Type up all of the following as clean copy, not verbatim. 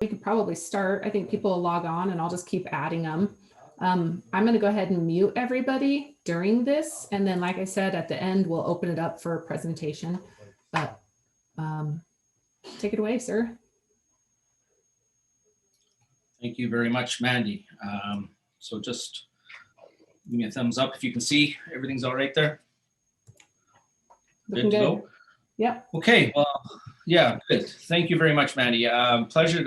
we could probably start. I think people will log on and I'll just keep adding them. I'm going to go ahead and mute everybody during this. And then, like I said, at the end, we'll open it up for presentation. But take it away, sir. Thank you very much, Mandy. So just give me a thumbs up if you can see everything's all right there. Good to go? Yep. Okay, well, yeah, good. Thank you very much, Mandy. Pleasure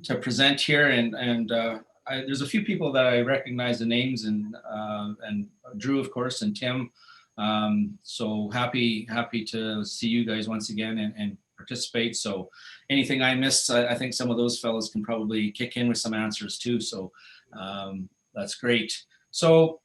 to present here, and there's a few people that I recognize the names, and Drew, of course, and Tim. So happy to see you guys once again and participate. So anything I miss, I think some of those fellows can probably kick in with some answers too. So that's great. So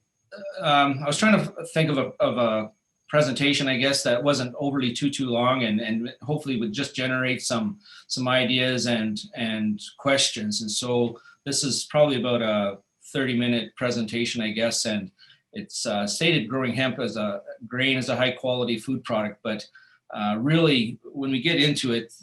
I was trying to think of a presentation, I guess, that wasn't overly too long, and hopefully would just generate some ideas and questions. And so this is probably about a 30-minute presentation, I guess, and it's stated growing hemp as a grain as a high quality food product, but really, when we get into it,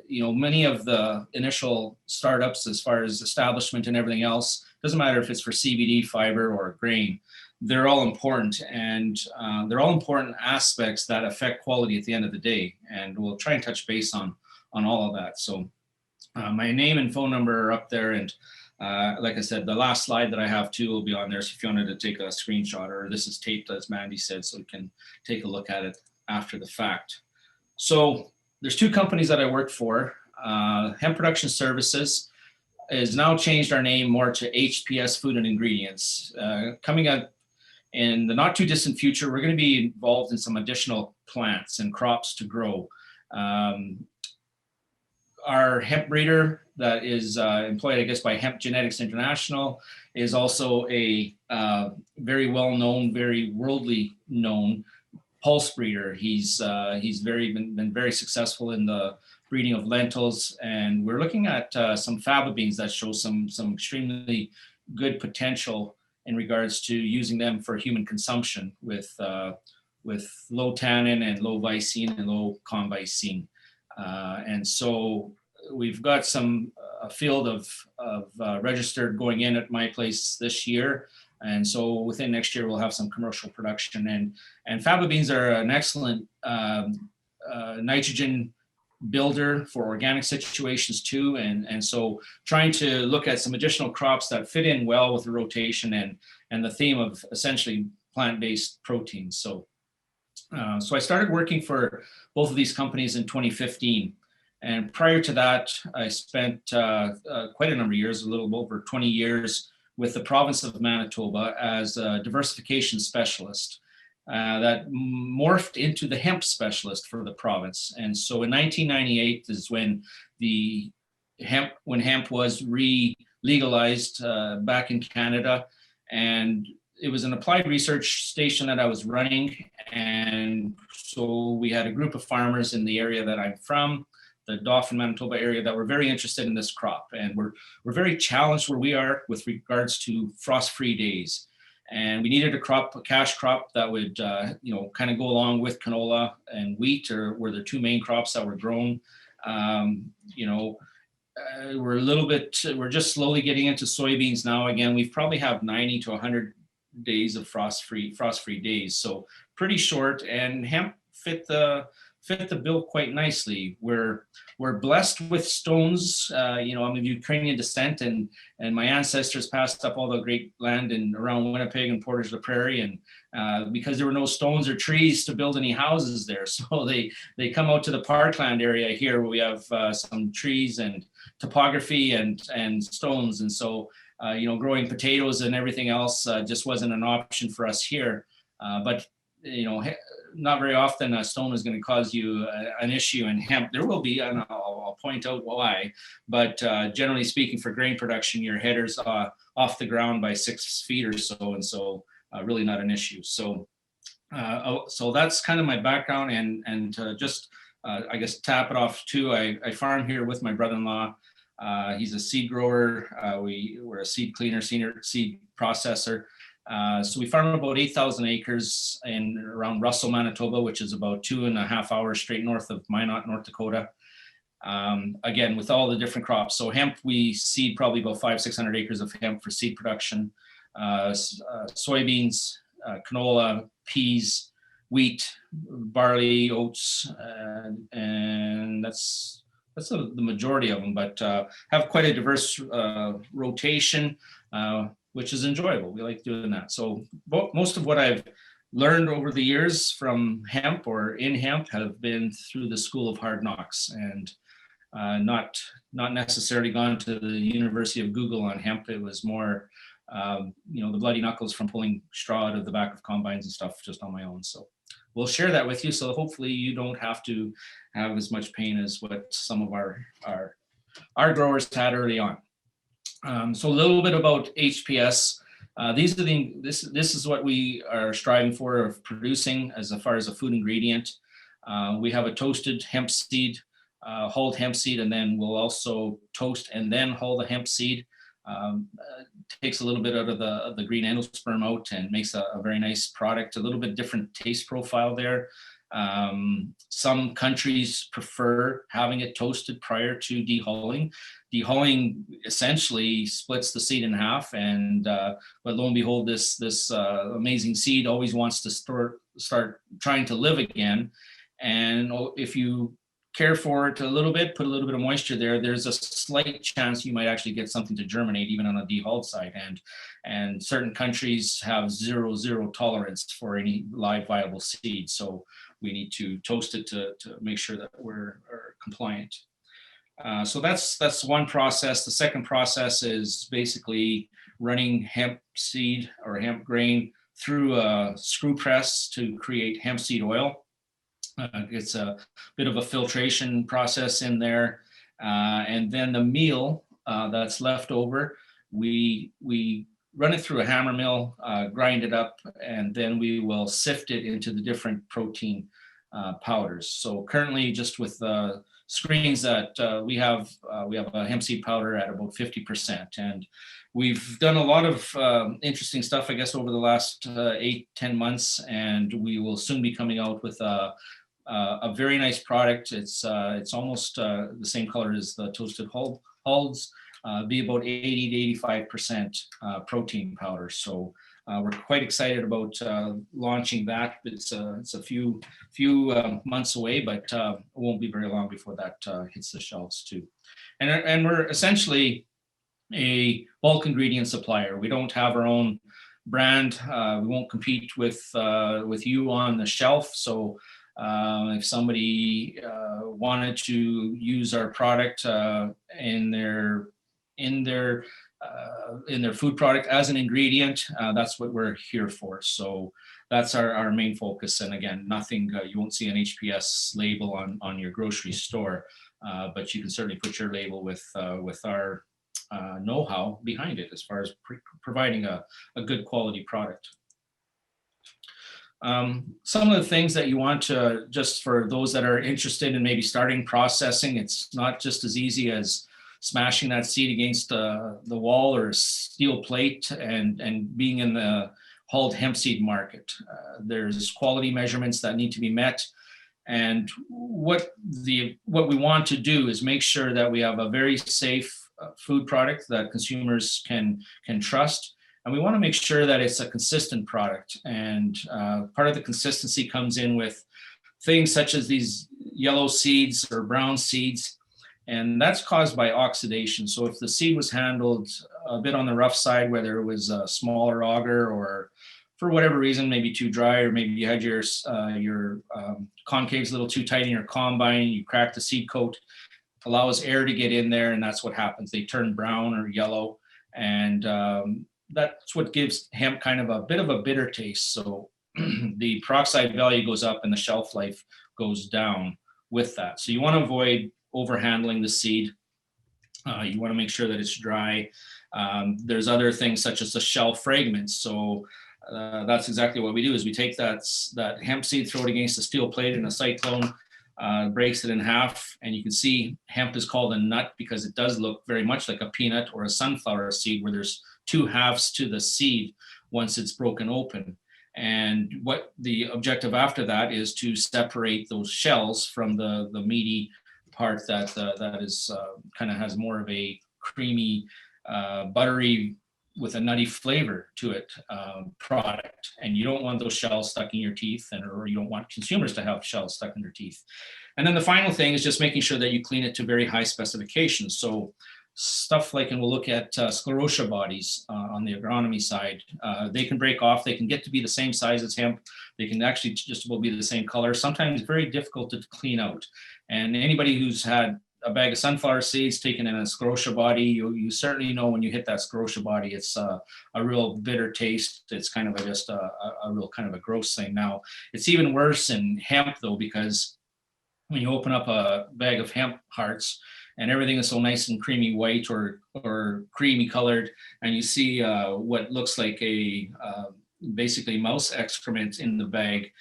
many of the initial startups, as far as establishment and everything else, doesn't matter if it's for CBD, fiber, or grain, they're all important, and they're all important aspects that affect quality at the end of the day. And we'll try and touch base on all of that. So my name and phone number are up there, and like I said, the last slide that I have too will be on there. So if you wanted to take a screenshot, or this is taped, as Mandy said, so you can take a look at it after the fact. So there's two companies that I work for. Hemp Production Services has now changed our name more to HPS Food and Ingredients. Coming up in the not too distant future, we're going to be involved in some additional plants and crops to grow. Our hemp breeder that is employed, I guess, by Hemp Genetics International is also a very well-known, very worldly known pulse breeder. He's been very successful in the breeding of lentils, and we're looking at some faba beans that show some extremely good potential in regards to using them for human consumption with low tannin and low visine and low convisine. And so we've got a field of registered going in at my place this year. And so within next year, we'll have some commercial production. And faba beans are an excellent nitrogen builder for organic situations too. And so trying to look at some additional crops that fit in well with the rotation and the theme of essentially plant-based proteins. So I started working for both of these companies in 2015. And prior to that, I spent quite a number of years, a little over 20 years, with the province of Manitoba as a diversification specialist that morphed into the hemp specialist for the province. And so in 1998 is when hemp was legalized back in Canada, and it was an applied research station that I was running. And so we had a group of farmers in the area that I'm from, the Dauphin, Manitoba area, that were very interested in this crop. And we're very challenged where we are with regards to frost-free days. And we needed a cash crop that would, kind of go along with canola and wheat, were the two main crops that were grown. We're just slowly getting into soybeans now. Again, we probably have 90 to 100 days of frost-free days. So pretty short, and hemp fit the bill quite nicely. We're blessed with stones. I'm of Ukrainian descent, and my ancestors passed up all the great land around Winnipeg and Portage la Prairie, and because there were no stones or trees to build any houses there, so they come out to the parkland area here where we have some trees and topography and stones, and so growing potatoes and everything else just wasn't an option for us here. But not very often a stone is going to cause you an issue in hemp. There will be, and I'll point out why, but generally speaking, for grain production, your header's off the ground by 6 feet or so, and so really not an issue. So that's kind of my background, and to just I guess tap it off too. I farm here with my brother-in-law. He's a seed grower. We're a seed cleaner, senior seed processor. So we farm about 8,000 acres around Russell, Manitoba, which is about 2.5 hours straight north of Minot, North Dakota. Again, with all the different crops. So hemp, we seed probably about 500-600 acres of hemp for seed production, soybeans, canola, peas, wheat, barley, oats, and that's the majority of them, but have quite a diverse rotation, which is enjoyable. We like doing that. So most of what I've learned over the years from hemp or in hemp have been through the School of Hard Knocks, and not necessarily gone to the University of Google on hemp. It was more, the bloody knuckles from pulling straw out of the back of combines and stuff just on my own. So we'll share that with you. So hopefully you don't have to have as much pain as what some of our growers had early on. So a little bit about HPS. This is what we are striving for of producing as far as a food ingredient. We have a toasted hemp seed, hulled hemp seed, and then we'll also toast and then hull the hemp seed. Takes a little bit out of the green endosperm out and makes a very nice product, a little bit different taste profile there. Some countries prefer having it toasted prior to dehulling. Dehulling essentially splits the seed in half, and but lo and behold, this amazing seed always wants to start trying to live again. And if you care for it a little bit, put a little bit of moisture there, there's a slight chance you might actually get something to germinate even on a dehulled site. And certain countries have zero tolerance for any live viable seed. So we need to toast it to make sure that we're compliant. So that's one process. The second process is basically running hemp seed or hemp grain through a screw press to create hemp seed oil. It's a bit of a filtration process in there. And then the meal that's left over, we run it through a hammer mill, grind it up, and then we will sift it into the different protein powders. So currently, just with the screens that we have a hemp seed powder at about 50%. And we've done a lot of interesting stuff, I guess, over the last 8-10 months, and we will soon be coming out with a very nice product. It's almost the same color as the toasted hulls, be about 80 to 85% protein powder. So we're quite excited about launching that. It's a few months away, but it won't be very long before that hits the shelves too. And we're essentially a bulk ingredient supplier. We don't have our own brand. We won't compete with you on the shelf. So if somebody wanted to use our product in their food product as an ingredient, that's what we're here for. So that's our main focus. And again, nothing, you won't see an HPS label on your grocery store, but you can certainly put your label with our know-how behind it as far as providing a good quality product. Some of the things that you want to, just for those that are interested in maybe starting processing, it's not just as easy as smashing that seed against the wall or a steel plate and being in the hulled hemp seed market. There's quality measurements that need to be met. And what we want to do is make sure that we have a very safe food product that consumers can trust. And we want to make sure that it's a consistent product. And part of the consistency comes in with things such as these yellow seeds or brown seeds. And that's caused by oxidation. So if the seed was handled a bit on the rough side, whether it was a smaller auger or for whatever reason, maybe too dry, or maybe you had your concaves a little too tight in your combine, you crack the seed coat, allows air to get in there, and that's what happens. They turn brown or yellow. And that's what gives hemp kind of a bit of a bitter taste. So the peroxide value goes up and the shelf life goes down with that. So you want to avoid overhandling the seed. You want to make sure that it's dry. There's other things such as the shell fragments. So that's exactly what we do is we take that hemp seed, throw it against a steel plate in a cyclone, breaks it in half. And you can see hemp is called a nut because it does look very much like a peanut or a sunflower seed where there's two halves to the seed once it's broken open. And what the objective after that is to separate those shells from the meaty part that that is kind of has more of a creamy, buttery with a nutty flavor to it product. And you don't want those shells stuck in your teeth, or you don't want consumers to have shells stuck in their teeth. And then the final thing is just making sure that you clean it to very high specifications. So stuff like, and we'll look at sclerotia bodies on the agronomy side. They can break off. They can get to be the same size as hemp. They can actually just about be the same color. Sometimes very difficult to clean out. And anybody who's had a bag of sunflower seeds taken in a sclerotia body, you certainly know when you hit that sclerotia body, it's a real bitter taste. It's kind of just a real kind of a gross thing. Now, it's even worse in hemp though, because when you open up a bag of hemp hearts and everything is so nice and creamy white or creamy colored, and you see what looks like a basically mouse excrement in the bag,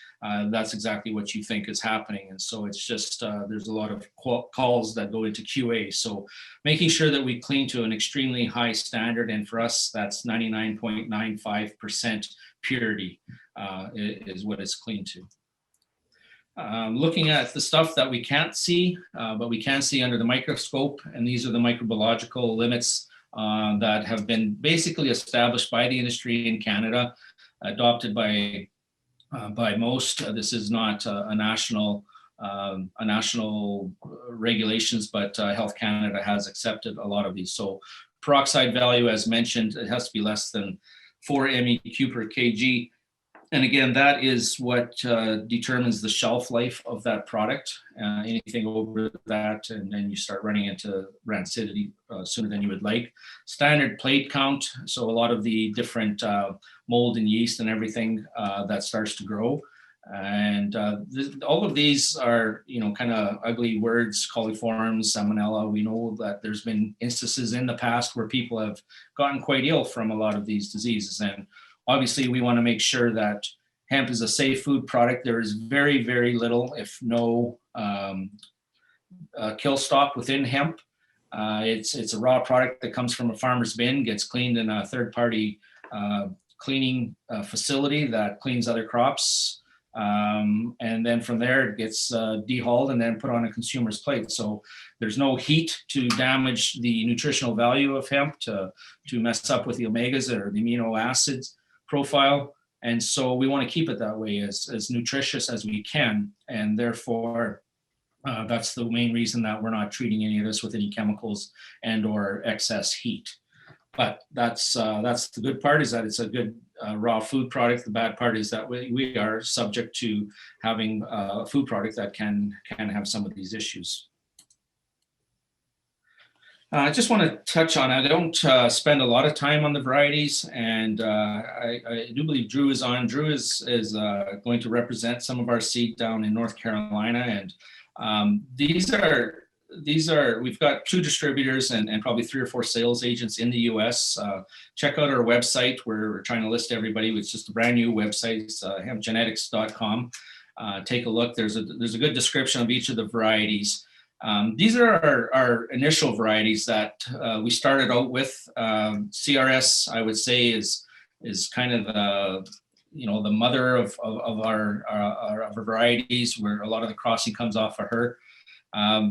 that's exactly what you think is happening. And so it's just, there's a lot of calls that go into QA. So making sure that we clean to an extremely high standard, and for us, that's 99.95% purity is what it's clean to. Looking at the stuff that we can't see, but we can see under the microscope, and these are the microbiological limits that have been basically established by the industry in Canada, adopted by most. This is not a national regulations, but Health Canada has accepted a lot of these. So peroxide value, as mentioned, it has to be less than 4 MEQ per kg. And again, that is what determines the shelf life of that product. Anything over that, and then you start running into rancidity sooner than you would like. Standard plate count, so a lot of the different mold and yeast and everything that starts to grow. And all of these are, kind of ugly words: coliforms, salmonella. We know that there's been instances in the past where people have gotten quite ill from a lot of these diseases. And obviously, we want to make sure that hemp is a safe food product. There is very, very little, if no, kill stock within hemp. It's a raw product that comes from a farmer's bin, gets cleaned in a third-party cleaning facility that cleans other crops. And then from there, it gets dehulled and then put on a consumer's plate. So there's no heat to damage the nutritional value of hemp, to mess up with the omegas or the amino acids profile. And so we want to keep it that way, as nutritious as we can. And therefore, that's the main reason that we're not treating any of this with any chemicals and or excess heat. But that's the good part, is that it's a good raw food product. The bad part is that we are subject to having a food product that can have some of these issues. I just want to touch on, I don't spend a lot of time on the varieties, and I do believe Drew is on. Drew is going to represent some of our seed down in North Carolina, and these are, we've got 2 distributors and probably 3 or 4 sales agents in the US. Check out our website. We're trying to list everybody. It's just a brand new website, hempgenetics.com. Take a look. There's a good description of each of the varieties. These are our initial varieties that we started out with. CRS, I would say, is kind of the mother of our varieties, where a lot of the crossing comes off of her.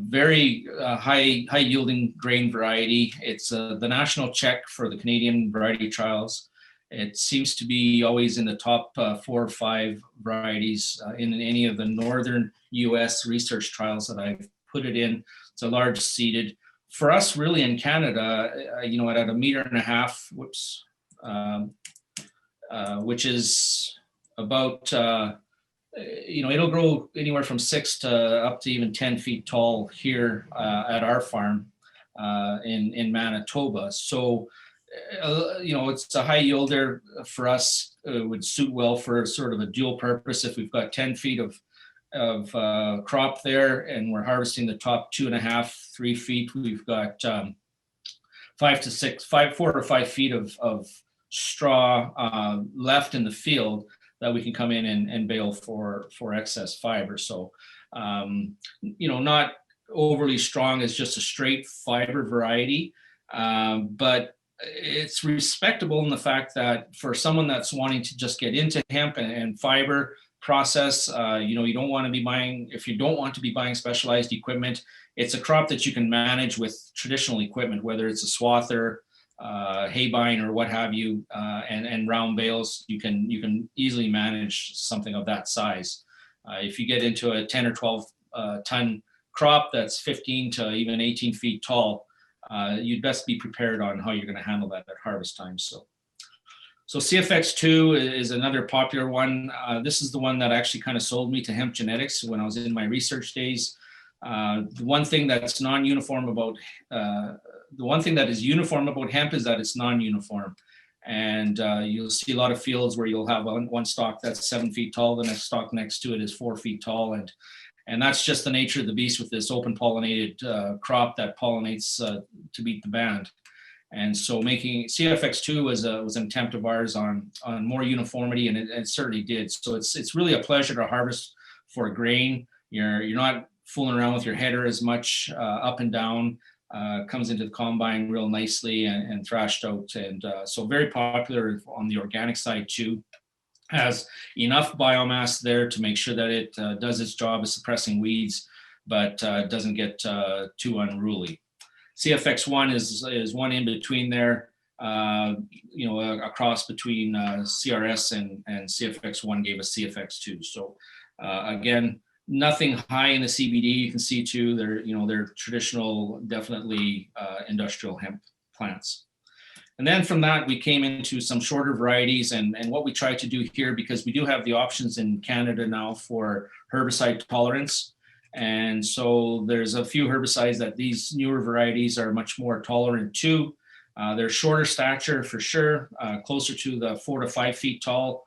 Very high yielding grain variety. It's the national check for the Canadian variety trials. It seems to be always in the top 4 or 5 varieties in any of the northern US research trials that I've put it in. It's a large seeded. For us, really, in Canada, at 1.5 meters, which is about, it'll grow anywhere from 6 to up to even 10 feet tall here at our farm in Manitoba. So, it's a high yielder for us. It would suit well for sort of a dual purpose. If we've got 10 feet of crop there and we're harvesting the top 2.5, 3 feet, we've got 4 or 5 feet of straw left in the field that we can come in and bale for excess fiber. So, not overly strong as just a straight fiber variety, but it's respectable in the fact that for someone that's wanting to just get into hemp and fiber, process. You don't want to be buying, if you don't want to be buying specialized equipment, it's a crop that you can manage with traditional equipment, whether it's a swather, hay bine, or what have you, and round bales. You can easily manage something of that size. If you get into a 10 or 12 ton crop that's 15 to even 18 feet tall, you'd best be prepared on how you're going to handle that at harvest time. So CFX2 is another popular one. This is the one that actually kind of sold me to hemp genetics when I was in my research days. The one thing that's non-uniform about the one thing that is uniform about hemp is that it's non-uniform. And you'll see a lot of fields where you'll have one stalk that's 7 feet tall, the next stalk next to it is 4 feet tall. And that's just the nature of the beast with this open pollinated crop that pollinates to beat the band. And so making CFX2 was an attempt of ours on more uniformity, and it certainly did. So it's really a pleasure to harvest for grain. You're not fooling around with your header as much, up and down. Comes into the combine real nicely and thrashed out. And so very popular on the organic side too. Has enough biomass there to make sure that it does its job of suppressing weeds, but doesn't get too unruly. CFX1 is one in between there, a cross between CRS and CFX1 gave us CFX2. So again, nothing high in the CBD. You can see too, they're traditional, definitely industrial hemp plants. And then from that, we came into some shorter varieties, and what we tried to do here, because we do have the options in Canada now for herbicide tolerance. And so there's a few herbicides that these newer varieties are much more tolerant to. They're shorter stature for sure, closer to the 4 to 5 feet tall.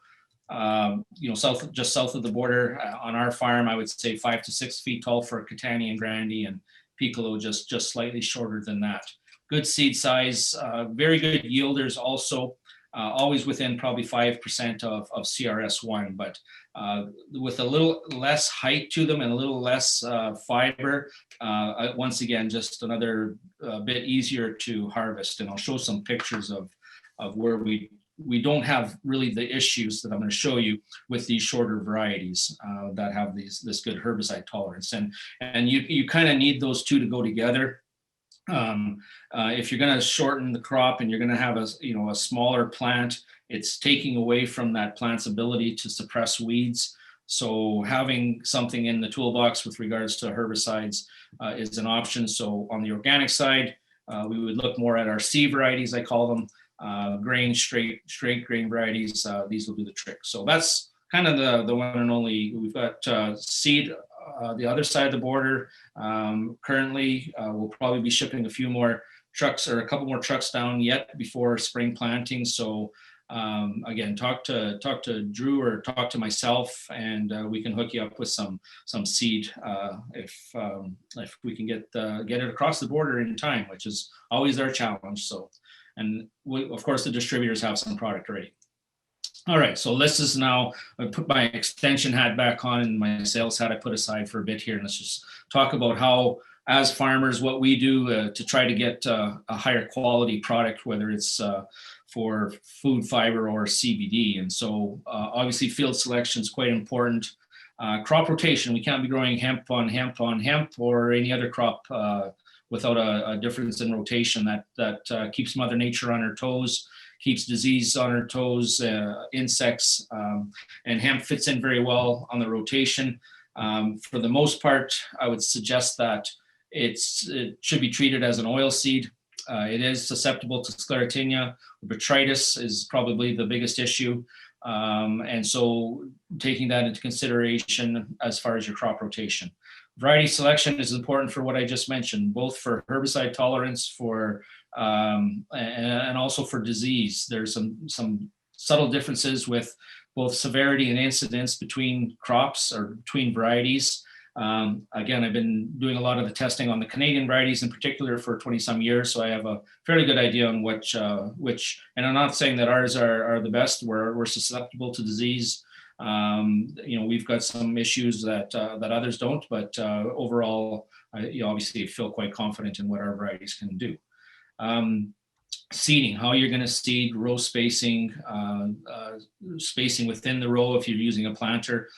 Just south of the border on our farm, I would say 5 to 6 feet tall for Catania and Grande, and Piccolo just slightly shorter than that. Good seed size, very good yielders also, always within probably 5% of CRS1, but with a little less height to them and a little less fiber. Once again, just another bit easier to harvest. And I'll show some pictures of where we don't have really the issues that I'm going to show you with these shorter varieties that have this good herbicide tolerance. And you kind of need those two to go together. If you're going to shorten the crop and you're going to have a smaller plant, it's taking away from that plant's ability to suppress weeds. So having something in the toolbox with regards to herbicides is an option. So on the organic side, we would look more at our C varieties, I call them, grain, straight grain varieties. These will do the trick. So that's kind of the one and only. We've got seed the other side of the border. Currently, we'll probably be shipping a few more trucks or a couple more trucks down yet before spring planting. So again, talk to Drew or talk to myself, and we can hook you up with some seed if we can get it across the border in time, which is always our challenge. So, and of course, the distributors have some product ready. All right, so this is now, I put my extension hat back on and my sales hat I put aside for a bit here, and let's just talk about how, as farmers, what we do to try to get a higher quality product, whether it's for food fiber or CBD. And so obviously field selection is quite important. Crop rotation, we can't be growing hemp on hemp on hemp or any other crop without a difference in rotation that keeps Mother Nature on her toes, keeps disease on her toes, insects, and hemp fits in very well on the rotation. For the most part, I would suggest that it should be treated as an oil seed. It is susceptible to sclerotinia. Botrytis is probably the biggest issue. And so taking that into consideration as far as your crop rotation. Variety selection is important for what I just mentioned, both for herbicide tolerance, for and also for disease. There's some subtle differences with both severity and incidence between crops or between varieties. Again, I've been doing a lot of the testing on the Canadian varieties in particular for 20 some years, so I have a fairly good idea on which, and I'm not saying that ours are the best. We're susceptible to disease. We've got some issues that others don't, but overall, obviously feel quite confident in what our varieties can do. seeding, how you're going to seed, row spacing, spacing within the row if you're using a planter.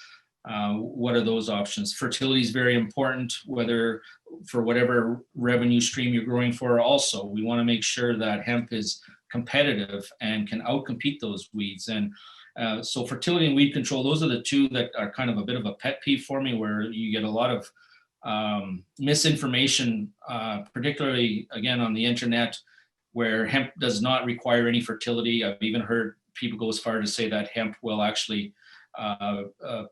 What are those options? Fertility is very important, whether for whatever revenue stream you're growing for. Also, we want to make sure that hemp is competitive and can outcompete those weeds. And so fertility and weed control, those are the two that are kind of a bit of a pet peeve for me, where you get a lot of misinformation, particularly again on the internet, where hemp does not require any fertility. I've even heard people go as far to say that hemp will actually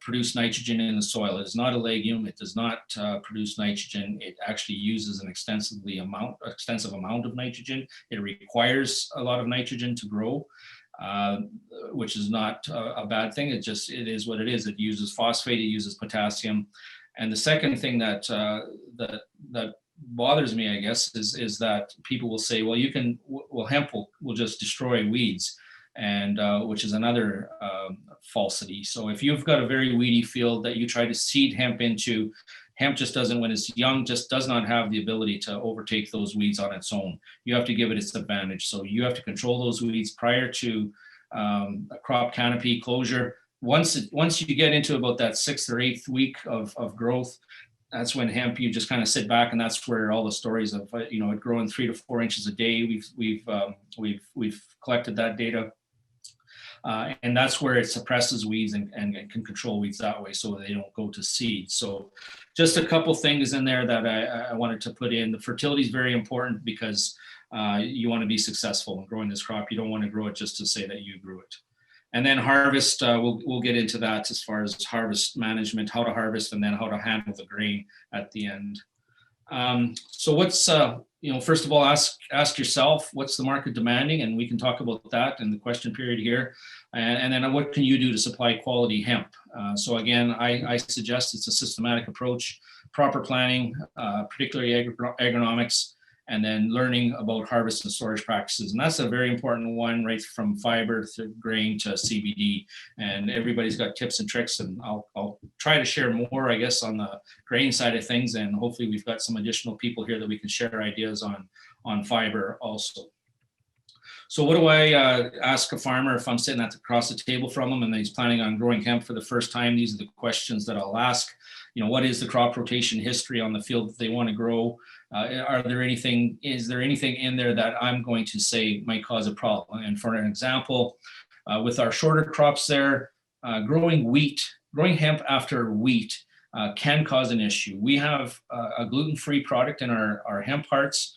produce nitrogen in the soil. It is not a legume. It does not produce nitrogen. It actually uses an extensive amount of nitrogen. It requires a lot of nitrogen to grow, which is not a bad thing. It is what it is. It uses phosphate. It uses potassium. And the second thing that bothers me, I guess, is that people will say, well, hemp will just destroy weeds, and which is another falsity. So if you've got a very weedy field that you try to seed hemp into, hemp just doesn't, when it's young, just does not have the ability to overtake those weeds on its own. You have to give it its advantage. So you have to control those weeds prior to a crop canopy closure. Once you get into about that 6th or 8th week of growth, that's when hemp, you just kind of sit back, and that's where all the stories of it growing 3 to 4 inches a day. We've collected that data, and that's where it suppresses weeds and can control weeds that way, so they don't go to seed. So, just a couple things in there that I wanted to put in. The fertility is very important because you want to be successful in growing this crop. You don't want to grow it just to say that you grew it. And then harvest, we'll get into that as far as harvest management, how to harvest, and then how to handle the grain at the end. So what's, first of all, ask yourself, what's the market demanding? And we can talk about that in the question period here. And then what can you do to supply quality hemp? So again, I suggest it's a systematic approach, proper planning, particularly agronomics, and then learning about harvest and storage practices. And that's a very important one, right from fiber to grain to CBD. And everybody's got tips and tricks, and I'll try to share more, I guess, on the grain side of things. And hopefully we've got some additional people here that we can share ideas on fiber also. So what do I ask a farmer if I'm sitting across the table from him and he's planning on growing hemp for the first time? These are the questions that I'll ask. What is the crop rotation history on the field that they want to grow? Is there anything in there that I'm going to say might cause a problem? And for an example, with our shorter crops there, growing hemp after wheat can cause an issue. We have a gluten-free product in our hemp hearts,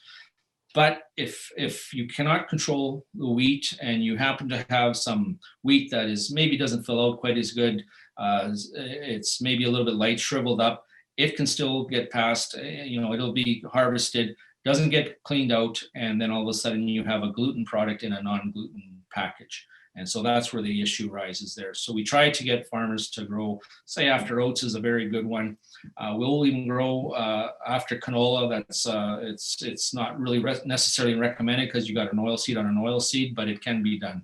but if you cannot control the wheat and you happen to have some wheat that maybe doesn't fill out quite as good, it's maybe a little bit light, shriveled up, it can still get passed, it'll be harvested, doesn't get cleaned out, and then all of a sudden you have a gluten product in a non-gluten package. And so that's where the issue rises there. So we try to get farmers to grow, say after oats is a very good one. We'll even grow after canola. That's it's not really necessarily recommended because you got an oil seed on an oil seed, but it can be done.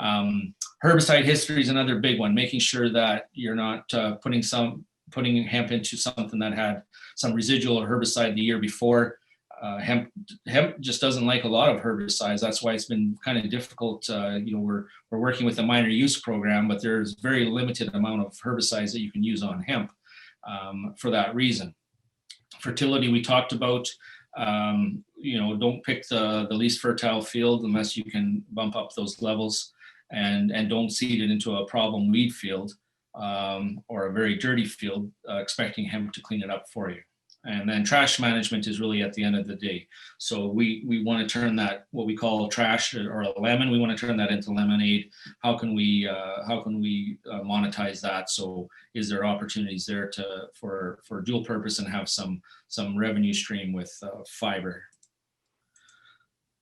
Herbicide history is another big one, making sure that you're not putting hemp into something that had some residual herbicide the year before. Hemp just doesn't like a lot of herbicides. That's why it's been kind of difficult. We're working with a minor use program, but there's very limited amount of herbicides that you can use on hemp for that reason. Fertility, we talked about. Don't pick the least fertile field unless you can bump up those levels, and don't seed it into a problem weed field or a very dirty field, expecting hemp to clean it up for you. And then trash management is really at the end of the day. So we want to turn that, what we call trash or a lemon, we want to turn that into lemonade. How can we monetize that? So is there opportunities there for dual purpose and have some revenue stream with fiber?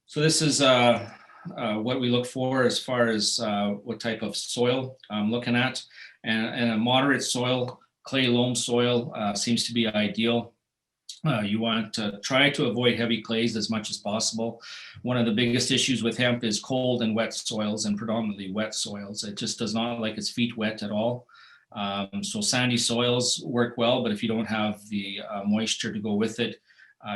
So this is what we look for as far as what type of soil I'm looking at. And a moderate soil, clay loam soil seems to be ideal. You want to try to avoid heavy clays as much as possible. One of the biggest issues with hemp is cold and wet soils, and predominantly wet soils. It just does not like its feet wet at all. So sandy soils work well, but if you don't have the moisture to go with it,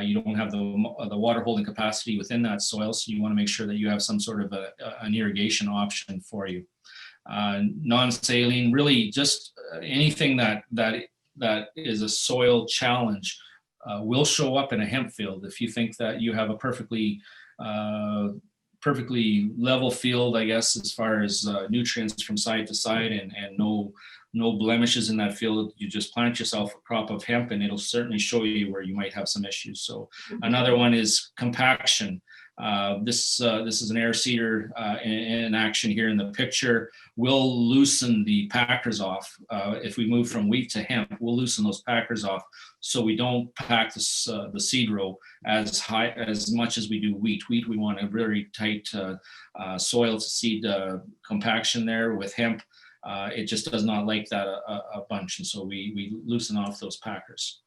You don't have the water holding capacity within that soil, so you want to make sure that you have some sort of an irrigation option for you. Non-saline, really just anything that is a soil challenge will show up in a hemp field. If you think that you have a perfectly level field, I guess, as far as nutrients from side to side and no blemishes in that field, you just plant yourself a crop of hemp and it'll certainly show you where you might have some issues. So another one is compaction. This is an air seeder in action here in the picture. We'll loosen the packers off. If we move from wheat to hemp, we'll loosen those packers off so we don't pack the seed row as much as we do wheat. Wheat, we want a very tight soil to seed compaction there. With hemp, it just does not like that a bunch, and so we loosen off those packers.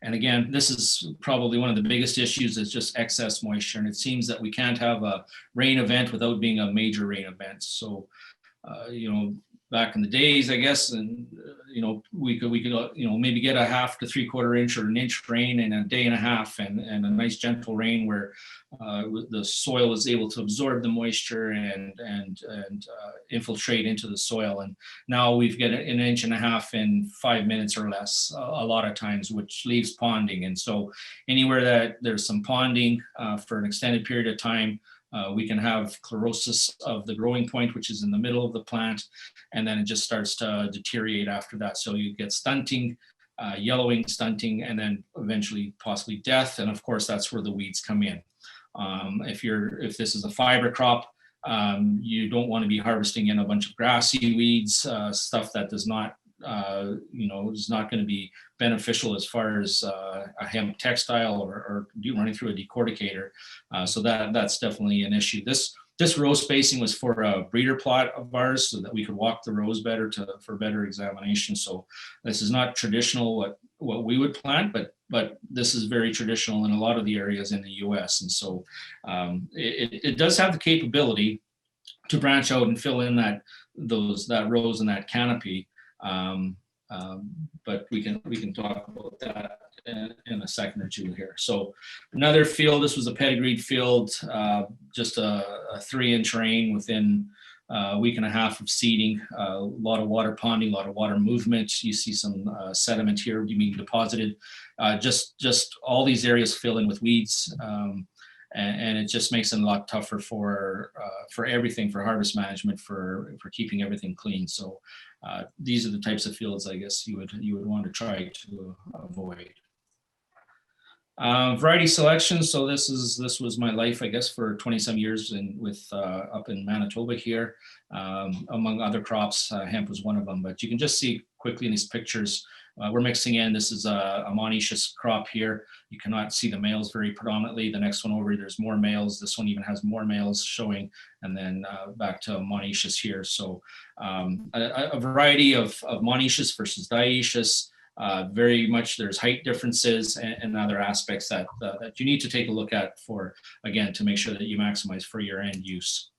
And again, this is probably one of the biggest issues, is just excess moisture. And it seems that we can't have a rain event without being a major rain event. So, back in the days, I guess, and we could maybe get a half to 3/4 inch or an inch rain in a day and a half, and a nice gentle rain where the soil is able to absorb the moisture and infiltrate into the soil. And now we've got an inch and a half in 5 minutes or less, a lot of times, which leaves ponding. And so anywhere that there's some ponding for an extended period of time, we can have chlorosis of the growing point, which is in the middle of the plant, and then it just starts to deteriorate after that. So you get stunting, yellowing, stunting, and then eventually possibly death. And of course, that's where the weeds come in. If this is a fiber crop, you don't want to be harvesting in a bunch of grassy weeds, stuff that does not is not going to be beneficial as far as a hemp textile or running through a decorticator. So that's definitely an issue. This row spacing was for a breeder plot of ours so that we could walk the rows better for better examination. So this is not traditional what we would plant, but this is very traditional in a lot of the areas in the US. And so it does have the capability to branch out and fill in that rows and that canopy. But we can talk about that in a second or two here. So another field, this was a pedigreed field, just a 3-inch rain within a week and a half of seeding, a lot of water ponding, a lot of water movement. You see some sediment here being deposited. Just all these areas fill in with weeds. And it just makes it a lot tougher for everything, for harvest management, for keeping everything clean. So these are the types of fields, I guess, you would want to try to avoid. Variety selection. So this was my life, I guess, for 20-some years up in Manitoba here. Among other crops, hemp was one of them. But you can just see quickly in these pictures, we're mixing in. This is a monoecious crop here. You cannot see the males very predominantly. The next one over, there's more males. This one even has more males showing, and then back to monoecious here. So a variety of monoecious versus dioecious. Very much there's height differences and other aspects that you need to take a look at again, to make sure that you maximize for your end use.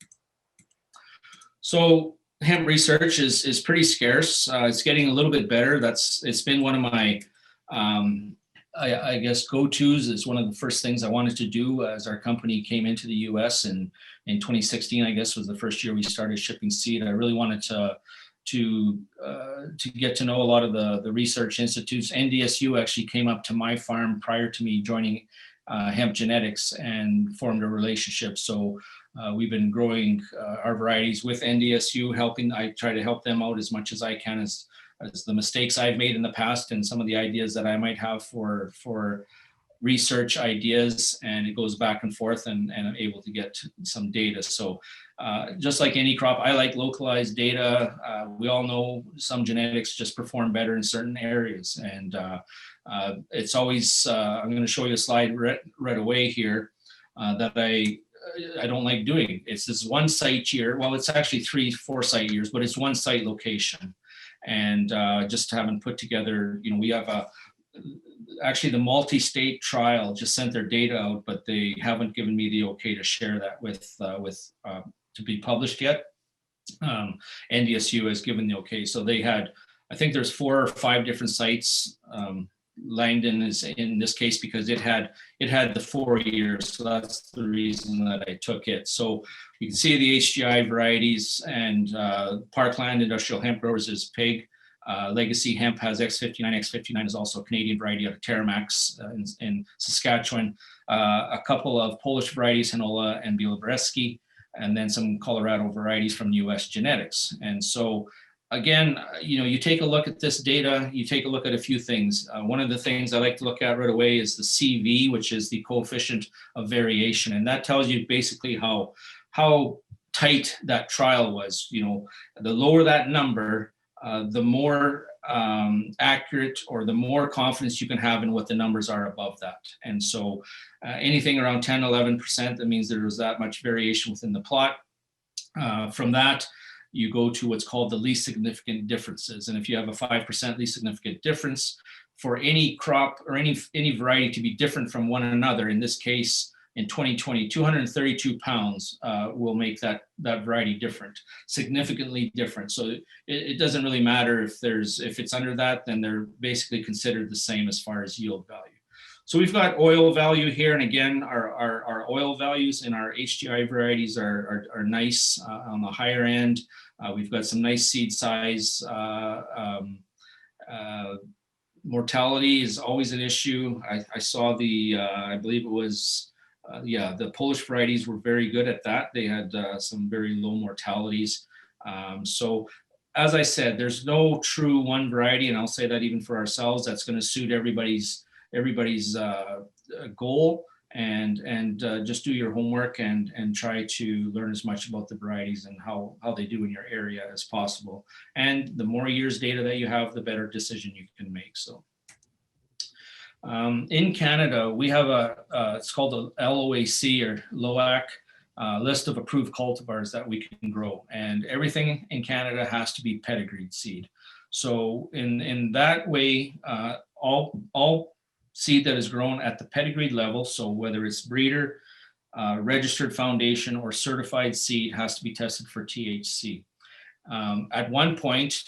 So hemp research is pretty scarce. It's getting a little bit better. It's been one of my, I guess, go-tos. Is one of the first things I wanted to do as our company came into the US in 2016, I guess, was the first year we started shipping seed. I really wanted to get to know a lot of the research institutes. NDSU actually came up to my farm prior to me joining Hemp Genetics and formed a relationship. So we've been growing our varieties with NDSU, I try to help them out as much as I can as the mistakes I've made in the past and some of the ideas that I might have for research ideas, and it goes back and forth, and I'm able to get some data. So just like any crop, I like localized data. We all know some genetics just perform better in certain areas, and it's always, I'm going to show you a slide right away here that I don't like doing. It's this one site year. Well, it's actually 3-4 site years, but it's one site location. And just haven't put together, we have actually the multi-state trial just sent their data out, but they haven't given me the okay to share that to be published yet. NDSU has given the okay. So they had, I think there's 4 or 5 different sites Langdon is in this case because it had the 4 years, so that's the reason that I took it. So you can see the HGI varieties, and Parkland Industrial Hemp Growers is PIG. Legacy Hemp has X59. X59 is also a Canadian variety out of Terramax in Saskatchewan. A couple of Polish varieties, Hanola and Bielobreski, and then some Colorado varieties from US Genetics. And so again, you take a look at this data, you take a look at a few things. One of the things I like to look at right away is the CV, which is the coefficient of variation. And that tells you basically how tight that trial was. The lower that number, the more accurate or the more confidence you can have in what the numbers are above that. And so anything around 10, 11%, that means there was that much variation within the plot. From that, you go to what's called the least significant differences. And if you have a 5% least significant difference for any crop or any variety to be different from one another, in this case, in 2020, 232 pounds will make that variety different, significantly different. So it doesn't really matter if it's under that, then they're basically considered the same as far as yield value. So we've got oil value here, and again, our oil values in our HGI varieties are nice on the higher end. We've got some nice seed size. Mortality is always an issue. I saw I believe it was, the Polish varieties were very good at that. They had some very low mortalities. So as I said, there's no true one variety, and I'll say that even for ourselves, that's going to suit everybody's goal. And just do your homework and try to learn as much about the varieties and how they do in your area as possible. And the more years data that you have, the better decision you can make. So in Canada, we have it's called the LOAC or LOAC list of approved cultivars that we can grow. And everything in Canada has to be pedigreed seed. So in that way, all seed that is grown at the pedigreed level, so whether it's breeder, registered foundation, or certified seed, has to be tested for THC. At one point,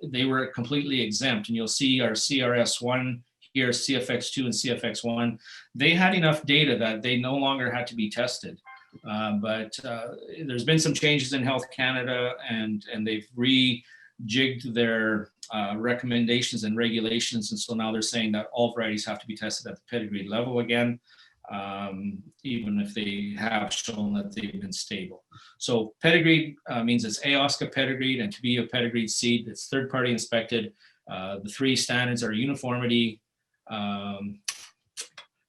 they were completely exempt, and you'll see our CRS1 here, CFX2 and CFX1, they had enough data that they no longer had to be tested. But there's been some changes in Health Canada, and they've rejigged their recommendations and regulations. And so now they're saying that all varieties have to be tested at the pedigree level again, even if they have shown that they've been stable. So pedigree means it's AOSCA pedigreed, and to be a pedigreed seed, it's third-party inspected. The three standards are uniformity,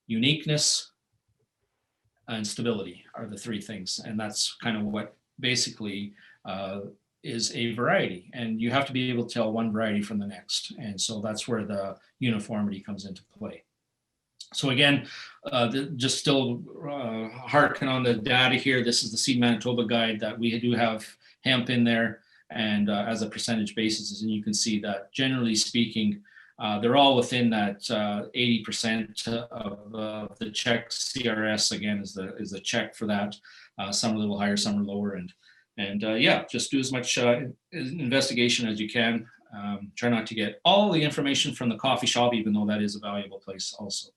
uniqueness, and stability are the three things. And that's kind of what basically is a variety. And you have to be able to tell one variety from the next. And so that's where the uniformity comes into play. So again, just still harking on the data here, this is the Seed Manitoba guide that we do have hemp in there, and as a percentage basis, and you can see that generally speaking, they're all within that 80% of the check. CRS again is the check for that. Some are a little higher, some are lower, and yeah, just do as much investigation as you can. Try not to get all the information from the coffee shop, even though that is a valuable place also.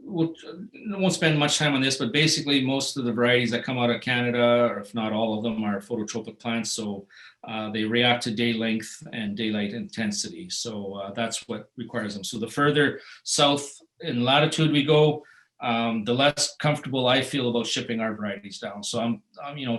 Won't spend much time on this, but basically most of the varieties that come out of Canada, or if not all of them, are phototropic plants. So they react to day length and daylight intensity. So that's what requires them. So the further south in latitude we go, the less comfortable I feel about shipping our varieties down. So I'm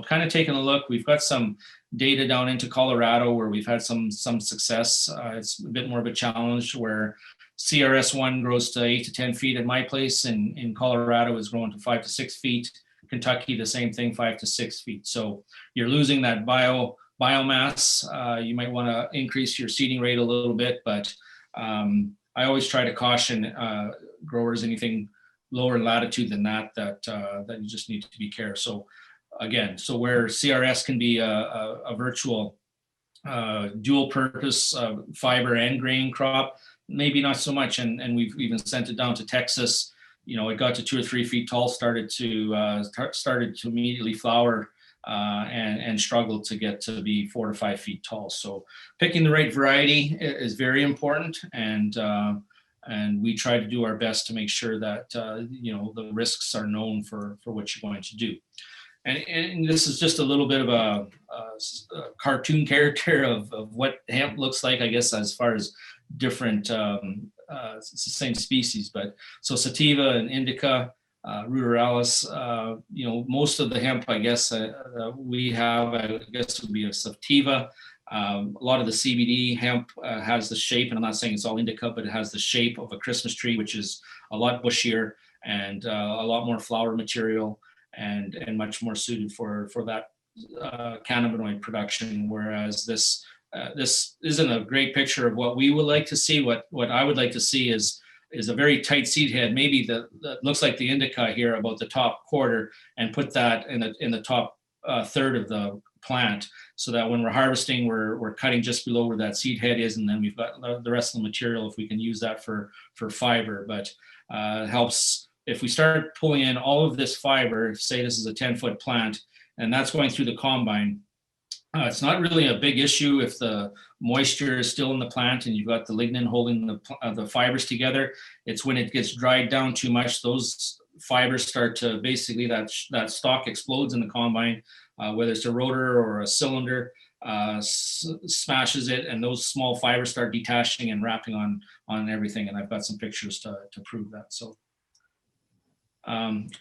kind of taking a look. We've got some data down into Colorado where we've had some success. It's a bit more of a challenge where CRS1 grows to 8 to 10 feet at my place, and in Colorado is growing to 5 to 6 feet. Kentucky, the same thing, 5 to 6 feet. So you're losing that biomass. You might want to increase your seeding rate a little bit, but I always try to caution growers, anything lower latitude than that you just need to be careful. So again, so where CRS can be a virtual dual purpose fiber and grain crop, maybe not so much. And we've even sent it down to Texas. It got to 2 or 3 feet tall, started to immediately flower and struggle to get to be 4 to 5 feet tall. So picking the right variety is very important, and we try to do our best to make sure that the risks are known for what you're going to do. And this is just a little bit of a cartoon character of what hemp looks like, I guess, as far as different, it's the same species, but so sativa and indica, ruderalis, most of the hemp, I guess, we have, I guess, would be a sativa. A lot of the CBD hemp has the shape, and I'm not saying it's all indica, but it has the shape of a Christmas tree, which is a lot bushier and a lot more flower material, and much more suited for that cannabinoid production. Whereas this isn't a great picture of what we would like to see. What I would like to see is a very tight seed head, maybe that looks like the indica here, about the top quarter, and put that in the top third of the plant, so that when we're harvesting, we're cutting just below where that seed head is, and then we've got the rest of the material if we can use that for fiber. But it helps if we start pulling in all of this fiber. Say this is a 10-foot plant, and that's going through the combine. It's not really a big issue if the moisture is still in the plant and you've got the lignin holding the fibers together. It's when it gets dried down too much, those fibers start to basically, that stalk explodes in the combine, whether it's a rotor or a cylinder, smashes it, and those small fibers start detaching and wrapping on everything. And I've got some pictures to prove that.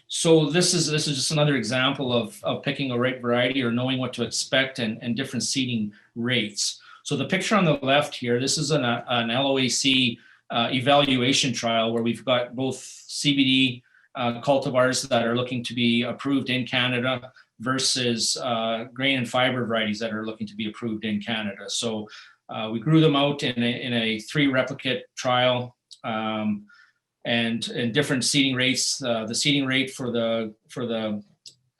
So this is just another example of picking a right variety or knowing what to expect, and different seeding rates. So the picture on the left here, this is an LOAC evaluation trial where we've got both CBD cultivars that are looking to be approved in Canada versus grain and fiber varieties that are looking to be approved in Canada. So we grew them out in a 3-replicate trial. And different seeding rates. The seeding rate for the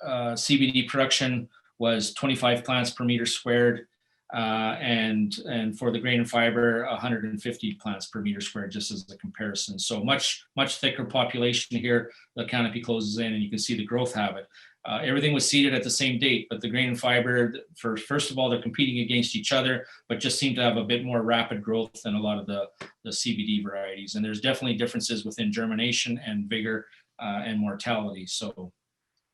CBD production was 25 plants per meter squared, and for the grain and fiber, 150 plants per meter squared, just as a comparison. So much thicker population here. The canopy closes in, and you can see the growth habit. Everything was seeded at the same date, but the grain and fiber, first of all, they're competing against each other, but just seem to have a bit more rapid growth than a lot of the CBD varieties. And there's definitely differences within germination and vigor and mortality. So,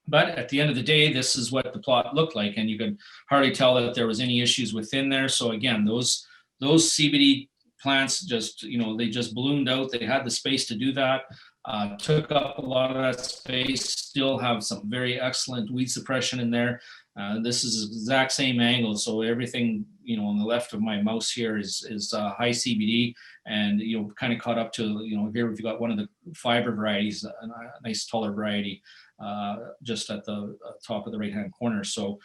but at the end of the day, this is what the plot looked like, and you could hardly tell that there was any issues within there. So again, those CBD plants just, they just ballooned out. They had the space to do that. Took up a lot of that space, still have some very excellent weed suppression in there. This is the exact same angle, so everything on the left of my mouse here is high CBD, and kind of caught up to here we've got one of the fiber varieties, a nice taller variety, just at the top of the right hand corner. So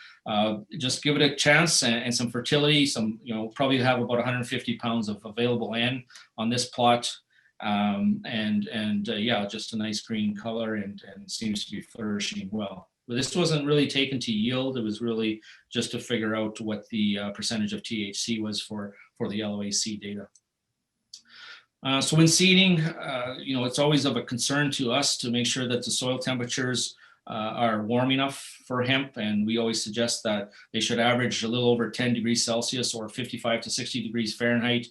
just give it a chance, and some fertility, probably have about 150 pounds of available N on this plot. Yeah, just a nice green color, and seems to be flourishing well. But this wasn't really taken to yield. It was really just to figure out what the percentage of THC was for the LOAC data. So when seeding, it's always of a concern to us to make sure that the soil temperatures are warm enough for hemp, and we always suggest that they should average a little over 10 degrees Celsius or 55 to 60 degrees Fahrenheit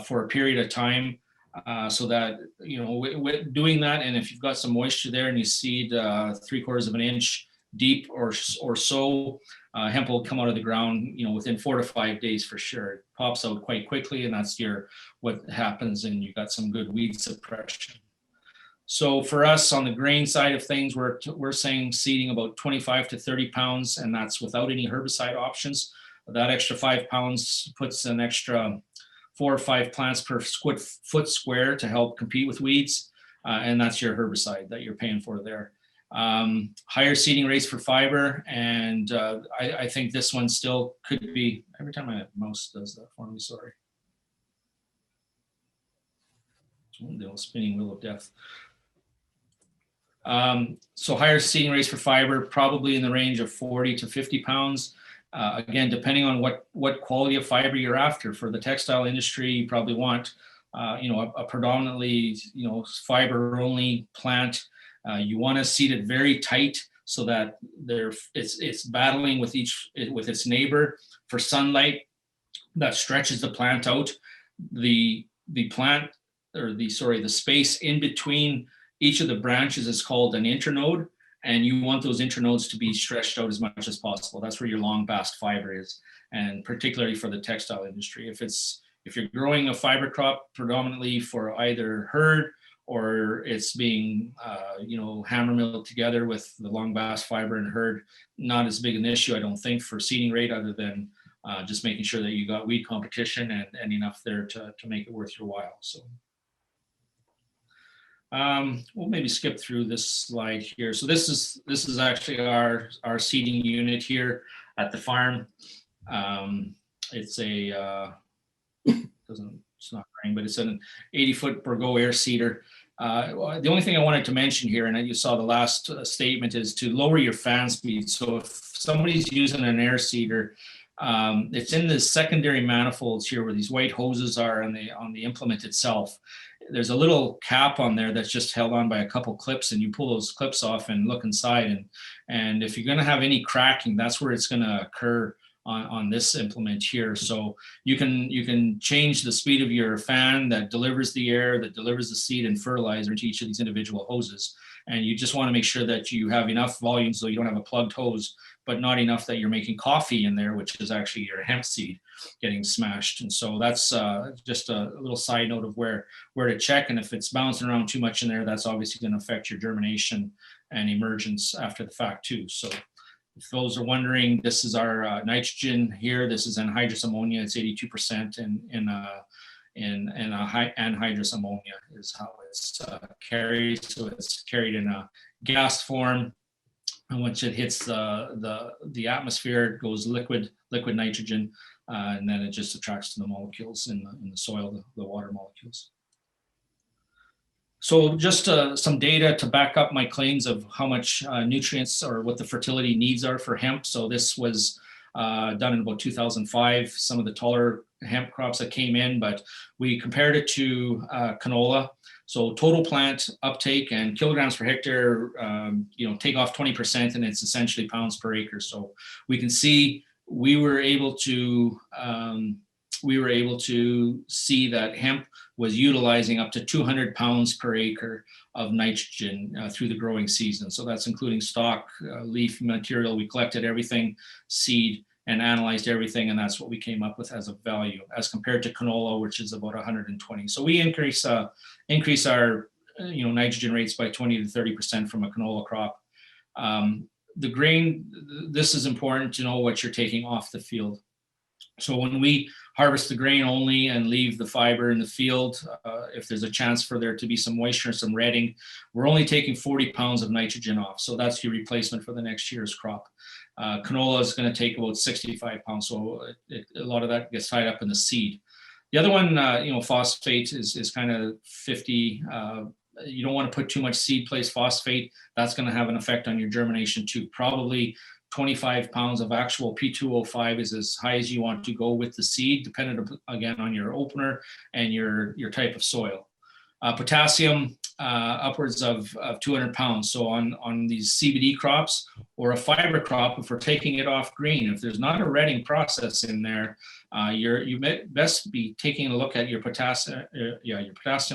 for a period of time. So that, doing that, and if you've got some moisture there and you seed 3/4 of an inch deep or so, hemp will come out of the ground, within 4 to 5 days for sure. It pops out quite quickly, and that's what happens, and you've got some good weed suppression. So for us on the grain side of things, we're saying seeding about 25 to 30 pounds, and that's without any herbicide options. That extra 5 pounds puts an extra 4 or 5 plants per foot square to help compete with weeds, and that's your herbicide that you're paying for there. Higher seeding rates for fiber, and I think this one still could be, every time my mouse does that for me, sorry. The old spinning wheel of death. So higher seeding rates for fiber, probably in the range of 40 to 50 pounds. Again, depending on what quality of fiber you're after. For the textile industry, you probably want, a predominantly, fiber-only plant. You want to seed it very tight so that it's battling with its neighbor for sunlight that stretches the plant out. The plant, or the space in between each of the branches is called an internode, and you want those internodes to be stretched out as much as possible. That's where your long bast fiber is, and particularly for the textile industry. If you're growing a fiber crop predominantly for either herd, or it's being hammer milled together with the long bast fiber and herd, not as big an issue, I don't think, for seeding rate, other than just making sure that you got weed competition and enough there to make it worth your while. So we'll maybe skip through this slide here. So this is actually our seeding unit here at the farm. It's it's not growing, but it's an 80-foot Burgo air seeder. The only thing I wanted to mention here, and you saw the last statement, is to lower your fan speed. So if somebody's using an air seeder, it's in the secondary manifolds here where these white hoses are on the implement itself. There's a little cap on there that's just held on by a couple clips, and you pull those clips off and look inside. And if you're going to have any cracking, that's where it's going to occur on this implement here. So you can change the speed of your fan that delivers the air, that delivers the seed and fertilizer into each of these individual hoses. And you just want to make sure that you have enough volume so you don't have a plugged hose, but not enough that you're making coffee in there, which is actually your hemp seed getting smashed. And so that's just a little side note of where to check. And if it's bouncing around too much in there, that's obviously going to affect your germination and emergence after the fact too. So if those are wondering, this is our nitrogen here. This is anhydrous ammonia. It's 82% in anhydrous ammonia is how it's carried. So it's carried in a gas form, and once it hits the atmosphere, it goes liquid nitrogen, and then it just attracts to the molecules in the soil, the water molecules. So just some data to back up my claims of how much nutrients or what the fertility needs are for hemp. So this was done in about 2005, some of the taller hemp crops that came in, but we compared it to canola. So total plant uptake and kilograms per hectare, take off 20%, and it's essentially pounds per acre. So we can see we were able to see that hemp was utilizing up to 200 pounds per acre of nitrogen through the growing season. So that's including stalk, leaf material. We collected everything, seed, and analyzed everything, and that's what we came up with as a value, as compared to canola, which is about 120. So we increase our nitrogen rates by 20 to 30% from a canola crop. The grain, this is important to know what you're taking off the field. So when we harvest the grain only and leave the fiber in the field, if there's a chance for there to be some moisture, some retting, we're only taking 40 pounds of nitrogen off. So that's your replacement for the next year's crop. Canola is going to take about 65 pounds. So a lot of that gets tied up in the seed. The other one, phosphate is kind of 50. You don't want to put too much seed place phosphate. That's going to have an effect on your germination too. Probably 25 pounds of actual P2O5 is as high as you want to go with the seed, dependent again on your opener and your type of soil. Potassium, upwards of 200 pounds. So on these CBD crops or a fiber crop, if we're taking it off green, if there's not a retting process in there, you may best be taking a look at your potassium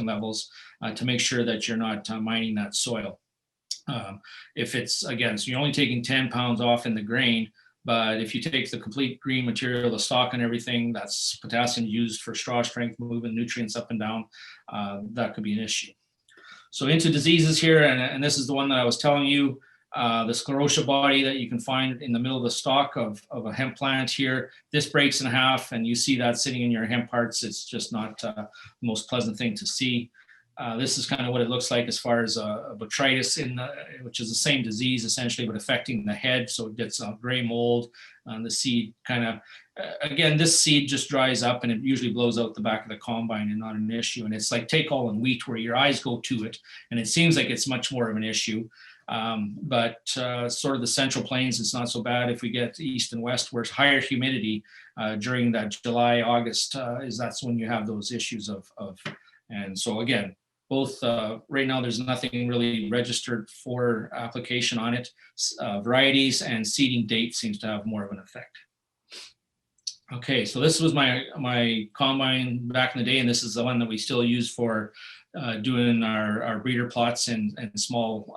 levels to make sure that you're not mining that soil. If it's, again, so you're only taking 10 pounds off in the grain, but if you take the complete green material, the stalk and everything, that's potassium used for straw strength, moving nutrients up and down, that could be an issue. So into diseases here, and this is the one that I was telling you, the sclerotia body that you can find in the middle of the stalk of a hemp plant here. This breaks in half, and you see that sitting in your hemp hearts. It's just not the most pleasant thing to see. This is kind of what it looks like as far as a botrytis, which is the same disease essentially, but affecting the head. So it gets gray mold on the seed kind of, again, this seed just dries up and it usually blows out the back of the combine and not an issue. And it's like take all in wheat where your eyes go to it. And it seems like it's much more of an issue. But sort of the central plains, it's not so bad. If we get east and west where it's higher humidity during that July, August, that's when you have those issues and so again, both, right now, there's nothing really registered for application on it. Varieties and seeding date seems to have more of an effect. Okay, so this was my combine back in the day, and this is the one that we still use for doing our breeder plots and small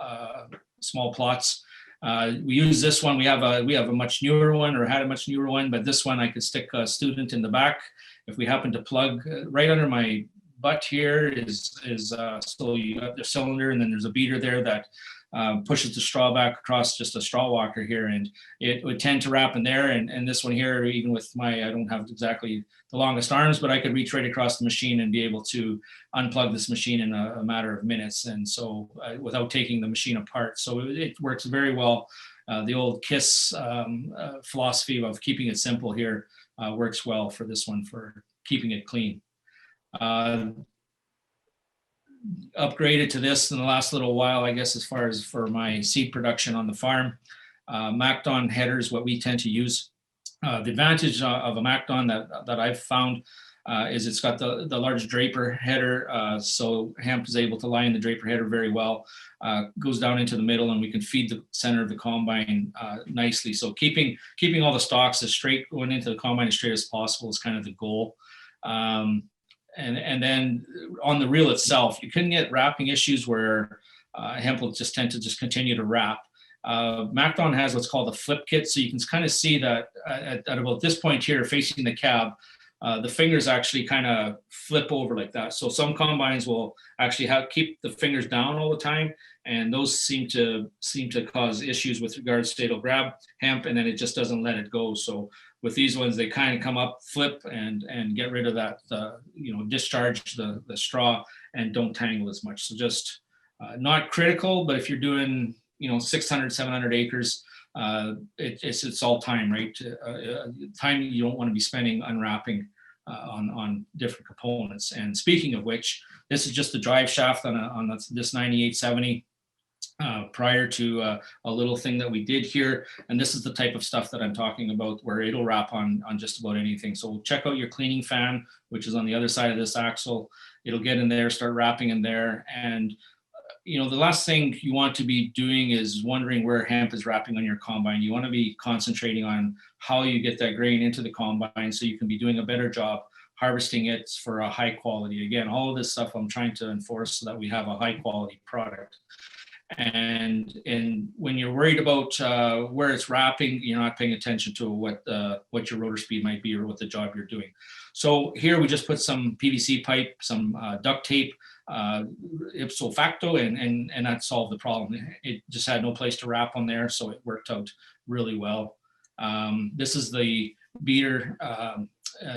plots. We use this one. We have a much newer one, or had a much newer one, but this one I could stick a student in the back. If we happen to plug right under my butt here is so you have the cylinder, and then there's a beater there that pushes the straw back across just a straw walker here, and it would tend to wrap in there. And this one here, even with I don't have exactly the longest arms, but I could reach right across the machine and be able to unplug this machine in a matter of minutes, and so without taking the machine apart. So it works very well. The old KISS philosophy of keeping it simple here works well for this one, for keeping it clean. Upgraded to this in the last little while, I guess, as far as for my seed production on the farm. MacDon headers, what we tend to use. The advantage of a MacDon that I've found is it's got the large draper header, so hemp is able to lie in the draper header very well. Goes down into the middle, and we can feed the center of the combine nicely. So keeping all the stalks as straight going into the combine as straight as possible is kind of the goal. And then on the reel itself, you can get wrapping issues where hemp will just tend to just continue to wrap. MacDon has what's called a flip kit, so you can kind of see that at about this point here, facing the cab, the fingers actually kind of flip over like that. So some combines will actually keep the fingers down all the time, and those seem to cause issues with regards to it'll grab hemp and then it just doesn't let it go. So with these ones, they kind of come up, flip, and get rid of that, discharge the straw and don't tangle as much. So just not critical, but if you're doing 600, 700 acres, it's all time, right? Time you don't want to be spending unwrapping on different components. And speaking of which, this is just the drive shaft on this 9870. Prior to a little thing that we did here. And this is the type of stuff that I'm talking about, where it'll wrap on just about anything. So check out your cleaning fan, which is on the other side of this axle. It'll get in there, start wrapping in there. And the last thing you want to be doing is wondering where hemp is wrapping on your combine. You want to be concentrating on how you get that grain into the combine so you can be doing a better job harvesting it for a high quality. Again, all of this stuff I'm trying to enforce so that we have a high quality product. And when you're worried about where it's wrapping, you're not paying attention to what your rotor speed might be or what the job you're doing. So here we just put some PVC pipe, some duct tape, ipso facto, and that solved the problem. It just had no place to wrap on there, so it worked out really well. This is the beater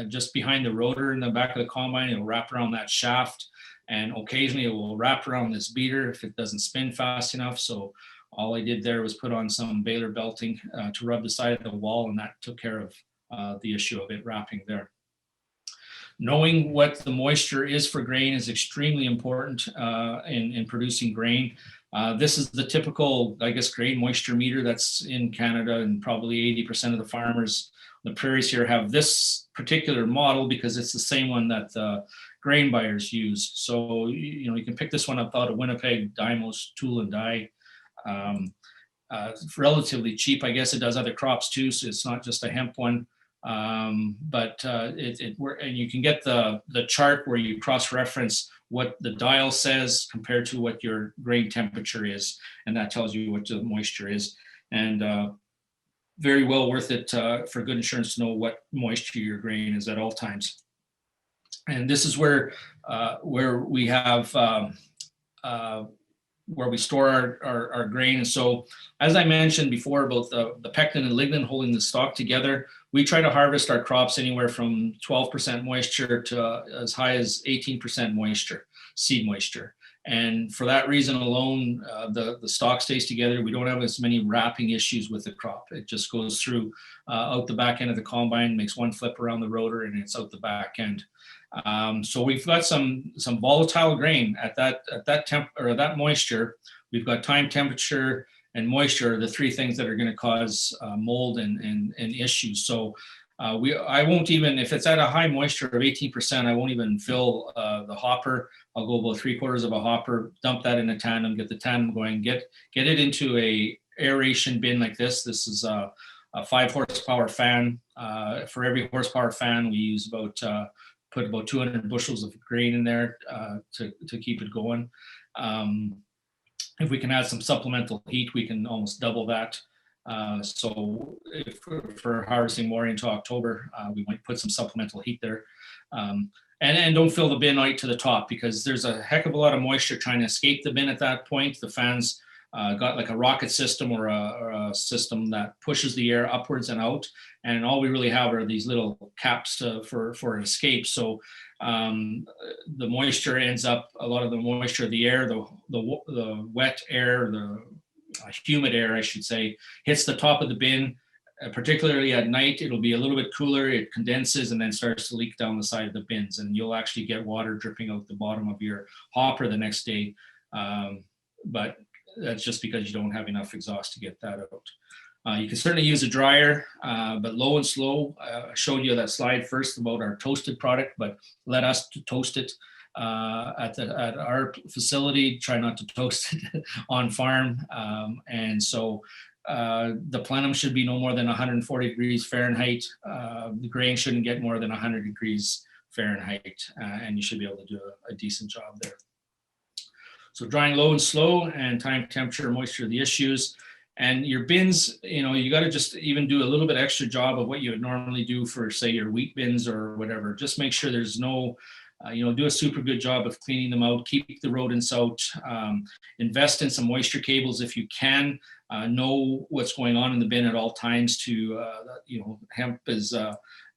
just behind the rotor in the back of the combine. It'll wrap around that shaft. And occasionally it will wrap around this beater if it doesn't spin fast enough. So all I did there was put on some baler belting to rub the side of the wall, and that took care of the issue of it wrapping there. Knowing what the moisture is for grain is extremely important in producing grain. This is the typical, I guess, grain moisture meter that's in Canada, and probably 80% of the farmers on the prairies here have this particular model because it's the same one that grain buyers use. So, you can pick this one up out of Winnipeg, Dymos Tool and Die. It's relatively cheap. I guess it does other crops too, so it's not just a hemp one. But and you can get the chart where you cross-reference what the dial says compared to what your grain temperature is, and that tells you what the moisture is. And very well worth it for good insurance to know what moisture your grain is at all times. And this is where we have where we store our grain. And so, as I mentioned before about the pectin and lignin holding the stalk together, we try to harvest our crops anywhere from 12% moisture to as high as 18% moisture, seed moisture. And for that reason alone, the stalk stays together. We don't have as many wrapping issues with the crop. It just goes through out the back end of the combine, makes one flip around the rotor, and it's out the back end. So we've got some volatile grain at that temp or that moisture. We've got time, temperature, and moisture, the three things that are going to cause mold and issues. So I won't even, if it's at a high moisture of 18%, I won't even fill the hopper. I'll go about 3/4 of a hopper, dump that in a tandem, get the tandem going, get it into a aeration bin like this. This is a 5 horsepower fan. For every horsepower fan, we use about put about 200 bushels of grain in there to keep it going. If we can add some supplemental heat, we can almost double that. So if for harvesting more into October, we might put some supplemental heat there. And don't fill the bin right to the top, because there's a heck of a lot of moisture trying to escape the bin at that point. The fans got like a rocket system or a system that pushes the air upwards and out. And all we really have are these little caps for escape. So the moisture ends up, a lot of the moisture of the air, the wet air, the humid air, I should say, hits the top of the bin. Particularly at night, it'll be a little bit cooler. It condenses and then starts to leak down the side of the bins, and you'll actually get water dripping out the bottom of your hopper the next day. But that's just because you don't have enough exhaust to get that out. You can certainly use a dryer, but low and slow. I showed you that slide first about our toasted product, but let us toast it at our facility. Try not to toast it on farm. And so the plenum should be no more than 140 degrees Fahrenheit. The grain shouldn't get more than 100 degrees Fahrenheit, and you should be able to do a decent job there. So drying low and slow, and time, temperature, moisture are the issues. And your bins, you got to just even do a little bit extra job of what you would normally do for, say, your wheat bins or whatever. Just make sure there's no, do a super good job of cleaning them out, keep the rodents out, invest in some moisture cables if you can. Know what's going on in the bin at all times. Hemp is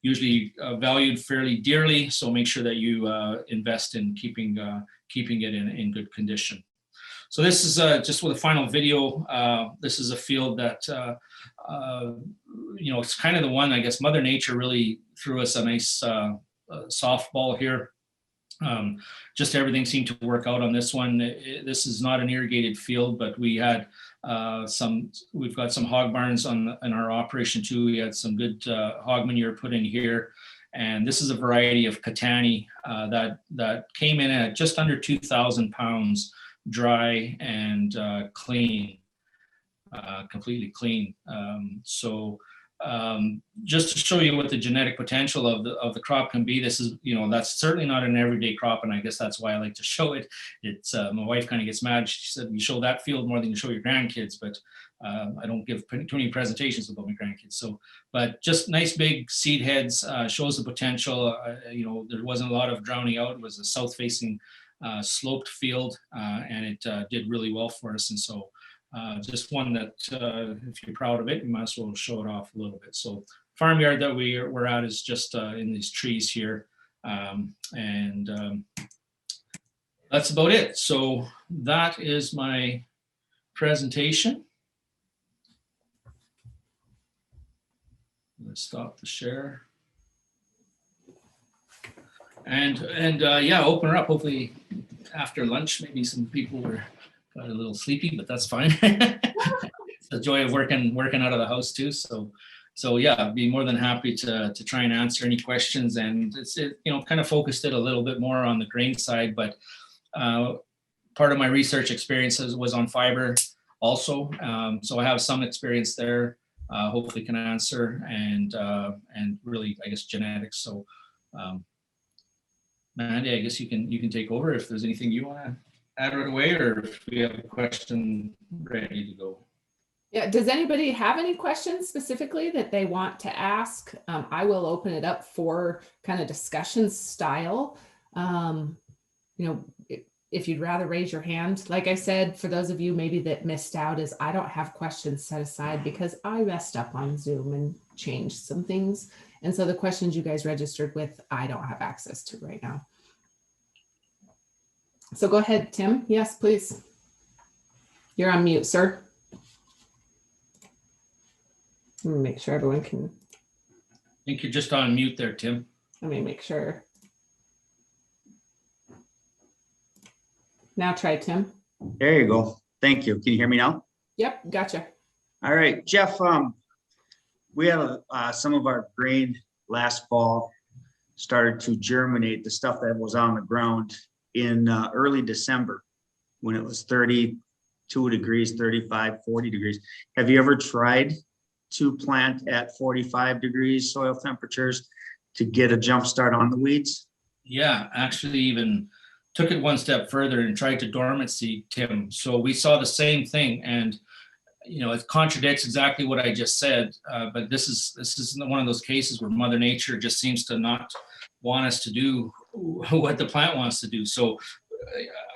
usually valued fairly dearly, so make sure that you invest in keeping it in good condition. So this is just with a final video. This is a field that it's kind of the one, I guess, Mother Nature really threw us a nice softball here. Just everything seemed to work out on this one. This is not an irrigated field, but we had we've got some hog barns in our operation too. We had some good hog manure put in here. And this is a variety of Catani that came in at just under 2,000 pounds, dry and clean, completely clean. Just to show you what the genetic potential of the crop can be, this is, that's certainly not an everyday crop, and I guess that's why I like to show it. It's my wife kind of gets mad. She said, "You show that field more than you show your grandkids," but I don't give too many presentations about my grandkids. So, but just nice big seed heads, shows the potential. There wasn't a lot of drowning out. It was a south-facing sloped field, and it did really well for us. And so just one that if you're proud of it, you might as well show it off a little bit. So farmyard that we're at is just in these trees here. That's about it. So that is my presentation. Let's stop the share. And yeah, open her up. Hopefully after lunch, maybe some people got a little sleepy, but that's fine. It's the joy of working out of the house too. So yeah, I'd be more than happy to try and answer any questions. And it kind of focused it a little bit more on the grain side, but part of my research experiences was on fiber also. So I have some experience there. Hopefully can answer, and really, I guess, genetics. So Mandy, I guess you can take over if there's anything you want to add right away, or if we have a question ready to go. Yeah, does anybody have any questions specifically that they want to ask? I will open it up for kind of discussion style. If you'd rather raise your hand, like I said, for those of you maybe that missed out, is I don't have questions set aside because I messed up on Zoom and changed some things. And so the questions you guys registered with, I don't have access to right now. So go ahead, Tim. Yes, please. You're on mute, sir. Let me make sure everyone can. I think you're just on mute there, Tim. Let me make sure. Now try, Tim. There you go. Thank you. Can you hear me now? Yep, gotcha. All right, Jeff, we had some of our grain last fall started to germinate, the stuff that was on the ground. in early December when it was 32 degrees, 35, 40 degrees. Have you ever tried to plant at 45 degrees soil temperatures to get a jump start on the weeds? Yeah, actually even took it one step further and tried to dormant seed, Tim. So we saw the same thing, and it contradicts exactly what I just said. But this is one of those cases where Mother Nature just seems to not want us to do what the plant wants to do. So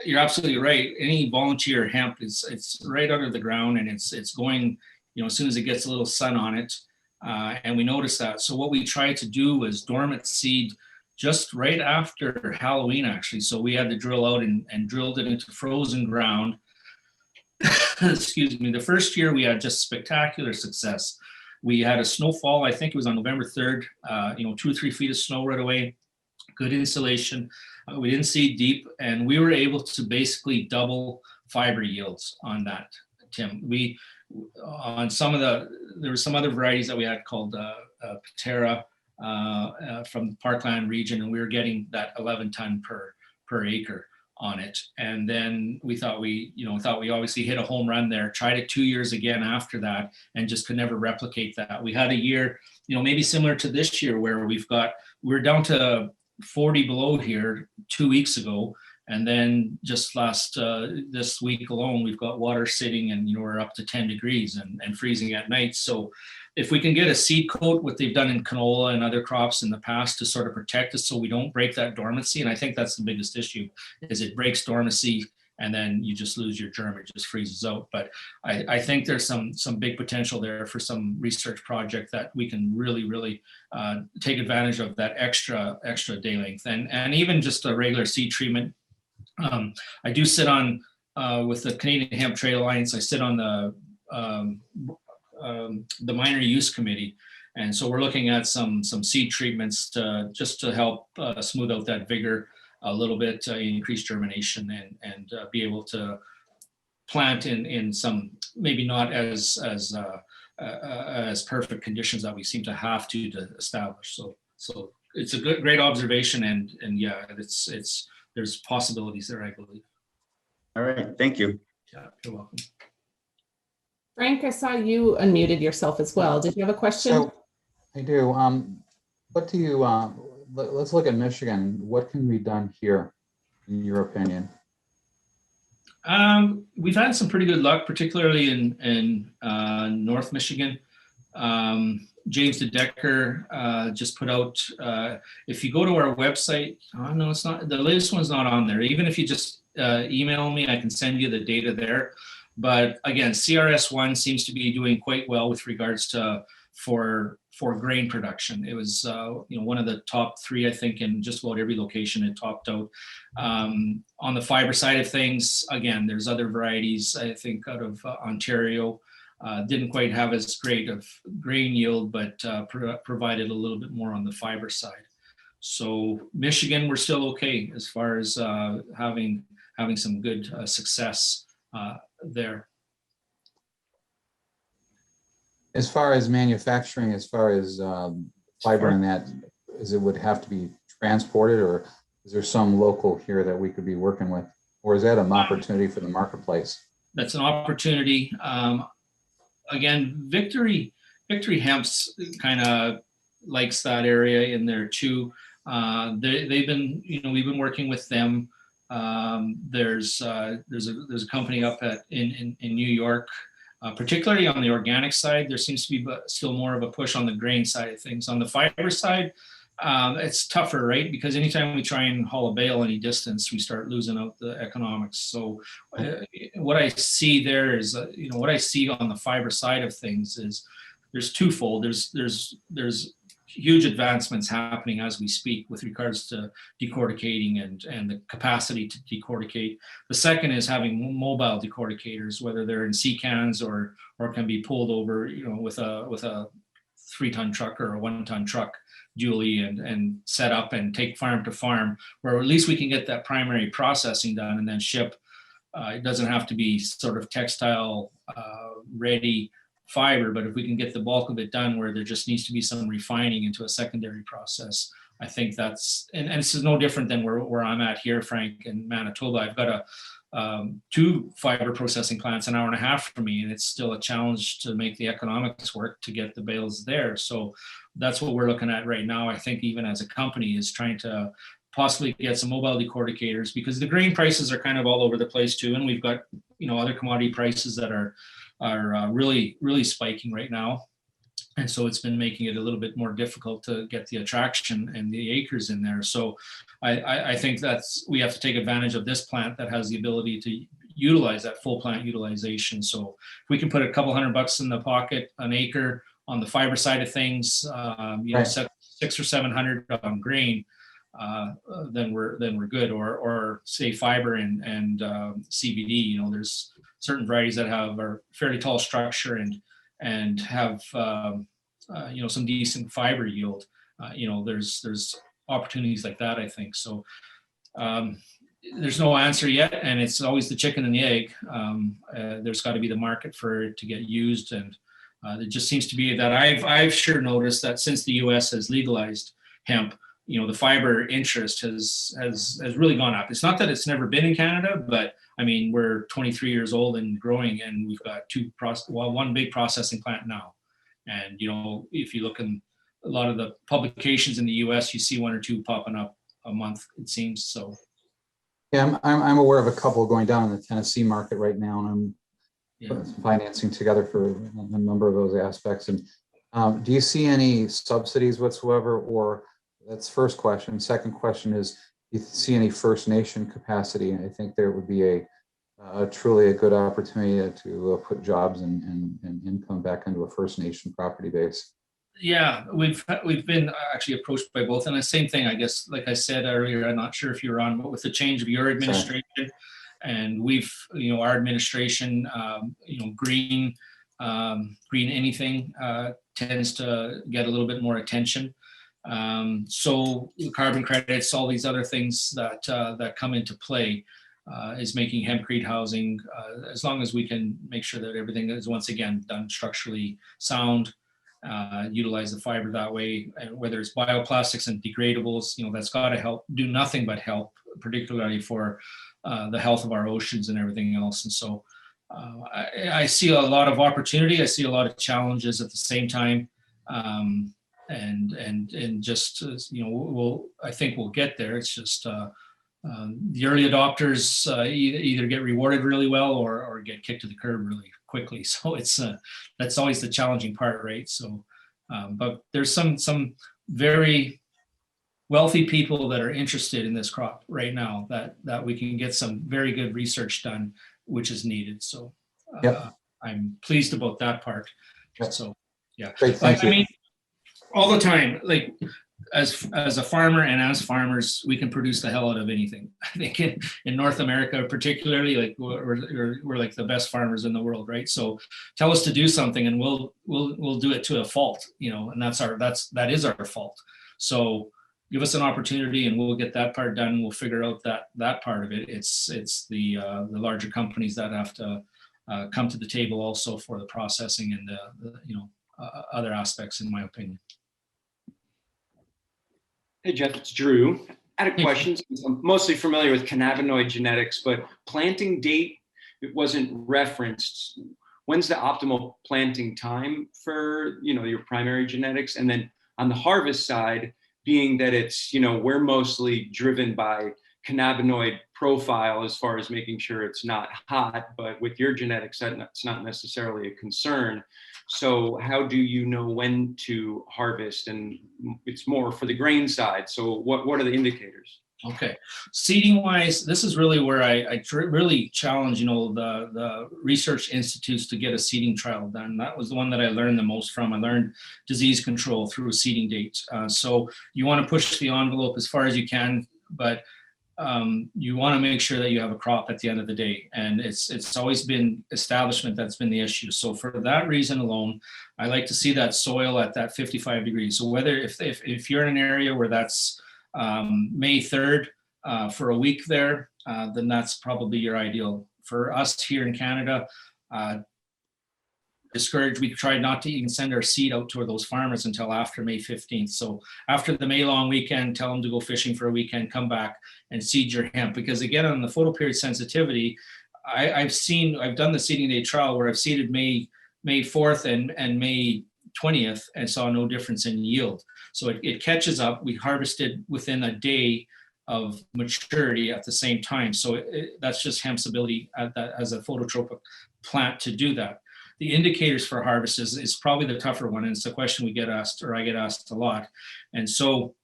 you're absolutely right. Any volunteer hemp it's right under the ground, and it's going, as soon as it gets a little sun on it, and we noticed that. So what we tried to do was dormant seed just right after Halloween, actually. So we had to drill out and drilled it into frozen ground. Excuse me. The first year we had just spectacular success. We had a snowfall, I think it was on November 3rd, 2 or 3 feet of snow right away, good insulation. We didn't see deep, and we were able to basically double fiber yields on that, Tim. On some of there were some other varieties that we had called Patera from the Parkland region, and we were getting that 11 ton per acre on it. And then we thought we obviously hit a home run there, tried it 2 years again after that, and just could never replicate that. We had a year, maybe similar to this year, where we're down to 40 below here 2 weeks ago. And then just this week alone, we've got water sitting, and we're up to 10 degrees and freezing at night. So if we can get a seed coat, what they've done in canola and other crops in the past to sort of protect us so we don't break that dormancy, and I think that's the biggest issue, is it breaks dormancy and then you just lose your germ, it just freezes out. But I think there's some big potential there for some research project that we can really take advantage of that extra day length, and even just a regular seed treatment. I do sit on, with the Canadian Hemp Trade Alliance, I sit on the minor use committee. And so we're looking at some seed treatments just to help smooth out that vigor a little bit, increase germination, and be able to plant in some maybe not as perfect conditions that we seem to have to establish. So it's a great observation, and yeah, there's possibilities there, I believe. All right, thank you. Yeah, you're welcome. Frank, I saw you unmuted yourself as well. Did you have a question? So, I do. What do you, let's look at Michigan. What can be done here, in your opinion? We've had some pretty good luck, particularly in North Michigan. James DeDecker just put out, if you go to our website, no, it's not, the latest one's not on there. Even if you just email me, I can send you the data there. But again, CRS1 seems to be doing quite well with regards to for grain production. It was one of the top 3, I think, in just about every location it topped out. On the fiber side of things, again, there's other varieties, I think, out of Ontario. Didn't quite have as great of grain yield, but provided a little bit more on the fiber side. So Michigan, we're still okay as far as having some good success there. As far as manufacturing, as far as fiber and that, it would have to be transported, or is there some local here that we could be working with? Or is that an opportunity for the marketplace? That's an opportunity. Again, Victory Hemp's kind of likes that area in there too. They've been, we've been working with them. There's a company up in New York, particularly on the organic side. There seems to be still more of a push on the grain side of things. On the fiber side, it's tougher, right? Because anytime we try and haul a bale any distance, we start losing out the economics. So what I see there is, what I see on the fiber side of things is there's twofold. There's huge advancements happening as we speak with regards to decorticating and the capacity to decorticate. The second is having mobile decorticators, whether they're in sea cans or can be pulled over, with a 3-ton truck or a 1-ton truck dually and set up and take farm to farm, where at least we can get that primary processing done and then ship. It doesn't have to be sort of textile ready fiber, but if we can get the bulk of it done where there just needs to be some refining into a secondary process, I think that's, and this is no different than where I'm at here, Frank, in Manitoba. I've got two fiber processing plants an hour and a half from me, and it's still a challenge to make the economics work to get the bales there. So that's what we're looking at right now. I think even as a company is trying to possibly get some mobile decorticators, because the grain prices are kind of all over the place too, and we've got other commodity prices that are really spiking right now. And so it's been making it a little bit more difficult to get the attraction and the acres in there. So I think we have to take advantage of this plant that has the ability to utilize that full plant utilization. So if we can put a couple $100 in the pocket, an acre on the fiber side of things, Right. 600 or 700 on grain, then we're good. Or say fiber and CBD. There's certain varieties that are fairly tall structure and have some decent fiber yield. There's opportunities like that, I think. So there's no answer yet, and it's always the chicken and the egg. There's got to be the market for it to get used, and it just seems to be that I've sure noticed that since the U.S. has legalized hemp, the fiber interest has really gone up. It's not that it's never been in Canada, but I mean, we're 23 years old and growing, and we've got one big processing plant now. And, if you look in a lot of the publications in the US, you see one or two popping up a month, it seems. So. Yeah, I'm aware of a couple going down in the Tennessee market right now, and I'm putting some financing together for a number of those aspects. And do you see any subsidies whatsoever? Or that's first question. Second question is, do you see any First Nation capacity? I think there would be a truly a good opportunity to put jobs and income back into a First Nation property base. Yeah, we've been actually approached by both, and the same thing, I guess, like I said earlier, I'm not sure if you're on, but with the change of your administration, and our administration, green anything tends to get a little bit more attention. So carbon credits, all these other things that come into play is making hempcrete housing, as long as we can make sure that everything is once again done structurally sound, utilize the fiber that way, and whether it's bioplastics and degradables, that's got to help, do nothing but help, particularly for the health of our oceans and everything else. And so I see a lot of opportunity. I see a lot of challenges at the same time. And just, I think we'll get there. It's just the early adopters either get rewarded really well or get kicked to the curb really quickly. So that's always the challenging part, right? So, but there's some very wealthy people that are interested in this crop right now that we can get some very good research done, which is needed. So I'm pleased about that part. Yep. So yeah, great, thank you. I mean, all the time, like as a farmer and as farmers, we can produce the hell out of anything. I think in North America, particularly, like we're like the best farmers in the world, right? So tell us to do something, and we'll do it to a fault, and that is our fault. So give us an opportunity, and we'll get that part done. We'll figure out that part of it. It's the larger companies that have to come to the table also for the processing and the other aspects, in my opinion. Hey, Jeff, it's Drew. I had a question. I'm mostly familiar with cannabinoid genetics, but planting date, it wasn't referenced. When's the optimal planting time for, your primary genetics? And then on the harvest side, being that it's, we're mostly driven by cannabinoid profile as far as making sure it's not hot, but with your genetics, that's not necessarily a concern. So how do you know when to harvest? And it's more for the grain side. So what are the indicators? Okay, seeding wise, this is really where I really challenge, the research institutes to get a seeding trial done. That was the one that I learned the most from. I learned disease control through a seeding date. So you want to push the envelope as far as you can, but you want to make sure that you have a crop at the end of the day. And it's always been establishment that's been the issue. So for that reason alone, I like to see that soil at that 55 degrees. So whether if you're in an area where that's May 3rd for a week there, then that's probably your ideal. For us here in Canada, discouraged. We tried not to even send our seed out to those farmers until after May 15th. So after the May long weekend, tell them to go fishing for a weekend, come back and seed your hemp. Because again, on the photoperiod sensitivity, I've done the seeding day trial where I've seeded May 4th and May 20th and saw no difference in yield. So it catches up. We harvested within a day of maturity at the same time. So that's just hemp's ability as a phototropic plant to do that. The indicators for harvest is probably the tougher one. And it's a question we get asked, or I get asked a lot. And so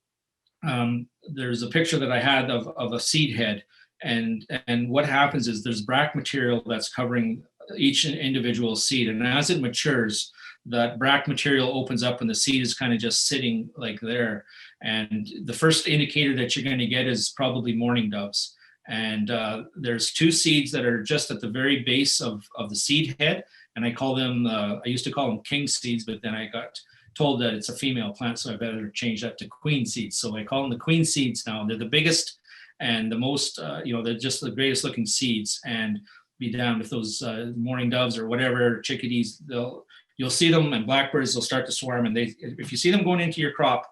there's a picture that I had of a seed head. And what happens is there's bract material that's covering each individual seed. And as it matures, that bract material opens up and the seed is kind of just sitting like there. And the first indicator that you're going to get is probably mourning doves. And there's two seeds that are just at the very base of the seed head. And I call them, I used to call them king seeds, but then I got told that it's a female plant, so I better change that to queen seeds. So I call them the queen seeds now. They're the biggest and the most, they're just the greatest looking seeds. And be damned if those mourning doves or whatever chickadees, you'll see them, and blackbirds, they'll start to swarm. And if you see them going into your crop,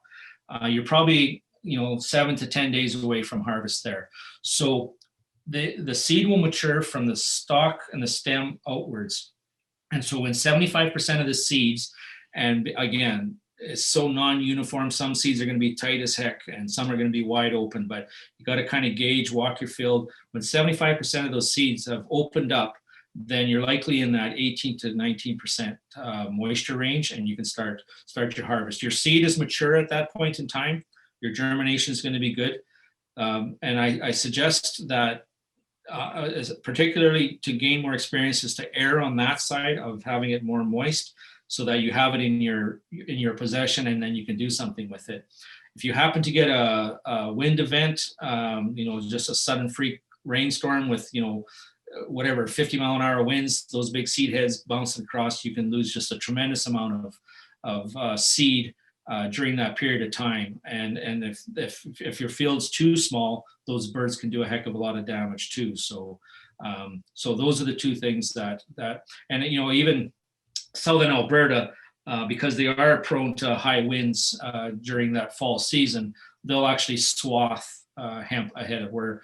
you're probably 7 to 10 days away from harvest there. So the seed will mature from the stalk and the stem outwards. And so when 75% of the seeds, and again, it's so non-uniform, some seeds are going to be tight as heck and some are going to be wide open, but you got to kind of gauge, walk your field. When 75% of those seeds have opened up, then you're likely in that 18 to 19% moisture range, and you can start your harvest. Your seed is mature at that point in time. Your germination is going to be good. And I suggest that particularly to gain more experience is to err on that side of having it more moist, so that you have it in your possession and then you can do something with it. If you happen to get a wind event, just a sudden freak rainstorm with, whatever, 50-mile-an-hour winds, those big seed heads bouncing across, you can lose just a tremendous amount of seed during that period of time. And if your field's too small, those birds can do a heck of a lot of damage too. So those are the two things that and even Southern Alberta, because they are prone to high winds during that fall season, they'll actually swath hemp ahead of where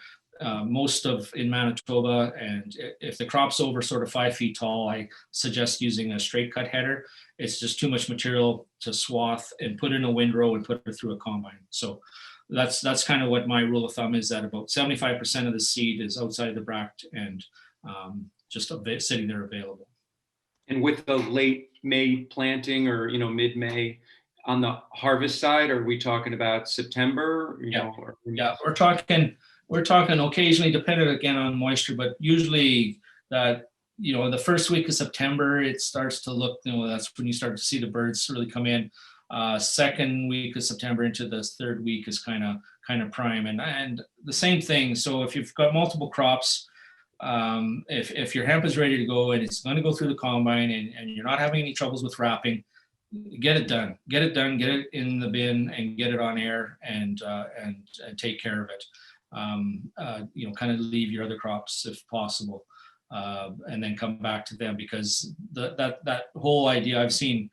most of in Manitoba. And if the crop's over sort of 5 feet tall, I suggest using a straight cut header. It's just too much material to swath and put in a windrow and put it through a combine. So that's kind of what my rule of thumb is, that about 75% of the seed is outside of the bract and just sitting there available. And with the late May planting or, mid-May on the harvest side, are we talking about September? Yeah, we're talking occasionally, dependent again on moisture, but usually that, the first week of September, it starts to look, that's when you start to see the birds really come in. Second week of September into the third week is kind of prime, and the same thing. So if you've got multiple crops, if your hemp is ready to go and it's going to go through the combine and you're not having any troubles with wrapping, get it done, get it in the bin and get it on air and take care of it. Kind of leave your other crops if possible, and then come back to them, because that whole idea, I've seen,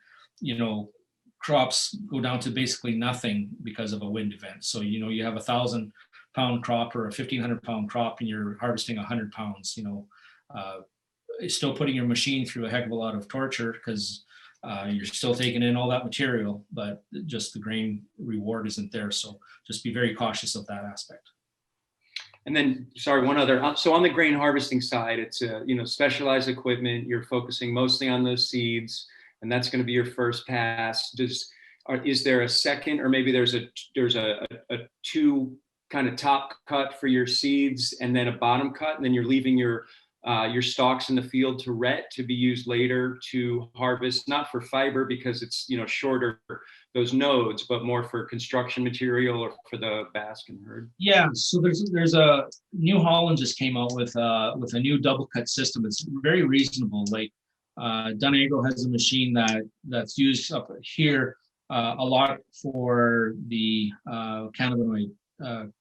crops go down to basically nothing because of a wind event. So, you have 1,000-pound crop or a 1,500-pound crop and you're harvesting 100 pounds, it's still putting your machine through a heck of a lot of torture, because you're still taking in all that material, but just the grain reward isn't there. So just be very cautious of that aspect. And then, sorry, one other. So on the grain harvesting side, it's specialized equipment. You're focusing mostly on those seeds, and that's going to be your first pass. Is there a second, or maybe there's a two kind of top cut for your seeds and then a bottom cut, and then you're leaving your stalks in the field to ret to be used later to harvest, not for fiber because it's shorter those nodes, but more for construction material or for the basket herd? Yeah, so there's a New Holland just came out with a new double cut system. It's very reasonable. Like Dunagro has a machine that's used up here a lot for the cannabinoid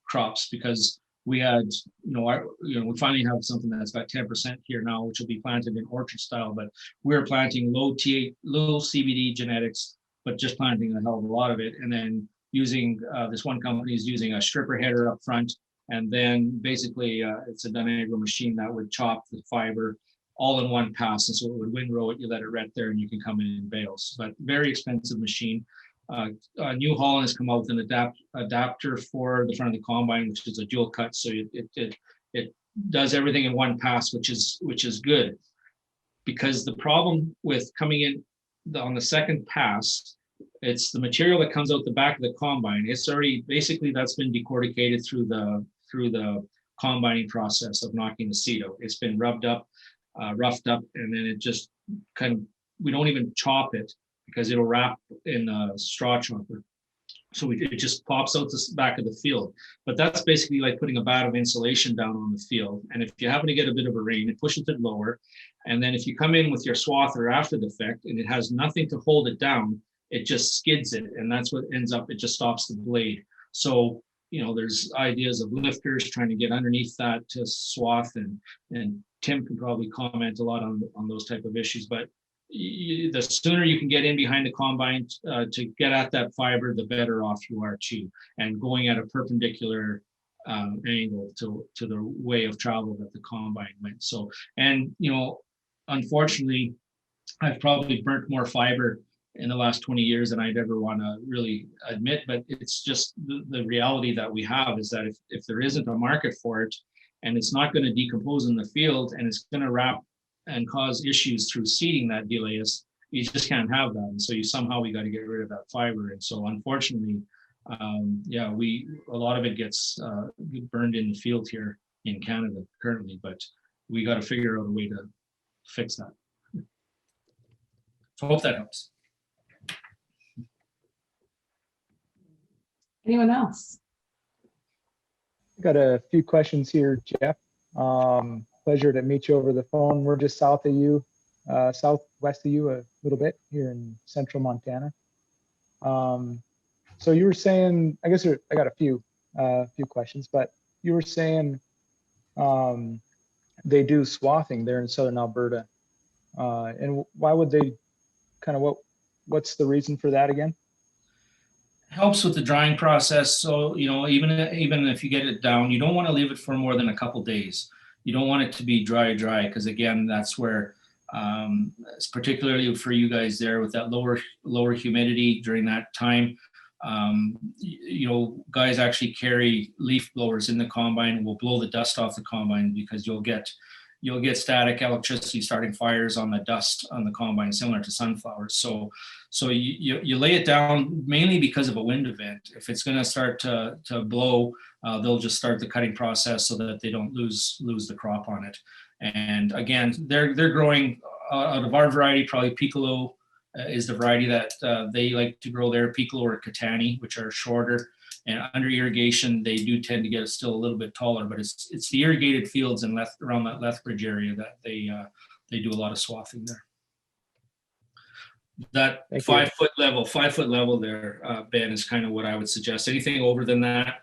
crops, because we had, we finally have something that's got 10% here now, which will be planted in orchard style, but we're planting low CBD genetics, but just planting a hell of a lot of it. And then using, this one company is using a stripper header up front. And then basically it's a Dunagro machine that would chop the fiber all in one pass. And so it would windrow it, you let it ret there and you can come in bales, but very expensive machine. New Holland has come out with an adapter for the front of the combine, which is a dual cut. So it does everything in one pass, which is good. Because the problem with coming in on the second pass, it's the material that comes out the back of the combine. It's already, basically that's been decorticated through the combining process of knocking the seed out. It's been rubbed up, roughed up, and then it just kind of, we don't even chop it, because it'll wrap in a straw chopper. So it just pops out the back of the field. But that's basically like putting a bat of insulation down on the field. And if you happen to get a bit of a rain, it pushes it lower. And then if you come in with your swather after the effect and it has nothing to hold it down, it just skids it. And that's what ends up, it just stops the blade. So, there's ideas of lifters trying to get underneath that to swath, and Tim can probably comment a lot on those type of issues. But the sooner you can get in behind the combine to get at that fiber, the better off you are too. And going at a perpendicular angle to the way of travel that the combine went. So, and unfortunately, I've probably burnt more fiber in the last 20 years than I'd ever want to really admit, but it's just the reality that we have is that if there isn't a market for it, and it's not going to decompose in the field, and it's going to wrap and cause issues through seeding that delays, you just can't have that. And so we got to get rid of that fiber. And so unfortunately, a lot of it gets burned in the field here in Canada currently, but we got to figure out a way to fix that. So I hope that helps. Anyone else? Got a few questions here, Jeff. Pleasure to meet you over the phone. We're just south of you, southwest of you a little bit here in central Montana. So you were saying, I guess I got a few questions, but you were saying they do swathing there in southern Alberta, and why would they? What's the reason for that again? Helps with the drying process. So, even if you get it down, you don't want to leave it for more than a couple days. You don't want it to be dry, because again, that's where, particularly for you guys there with that lower humidity during that time, guys actually carry leaf blowers in the combine and will blow the dust off the combine, because you'll get static electricity starting fires on the dust on the combine, similar to sunflowers. So you lay it down mainly because of a wind event. If it's going to start to blow, they'll just start the cutting process so that they don't lose the crop on it. And again, they're growing out of our variety. Probably Piccolo is the variety that they like to grow there. Piccolo or Catani, which are shorter. And under irrigation, they do tend to get still a little bit taller, but it's the irrigated fields and around that Lethbridge area that they do a lot of swathing there. That 5 foot level there, Ben, is kind of what I would suggest. Anything over than that,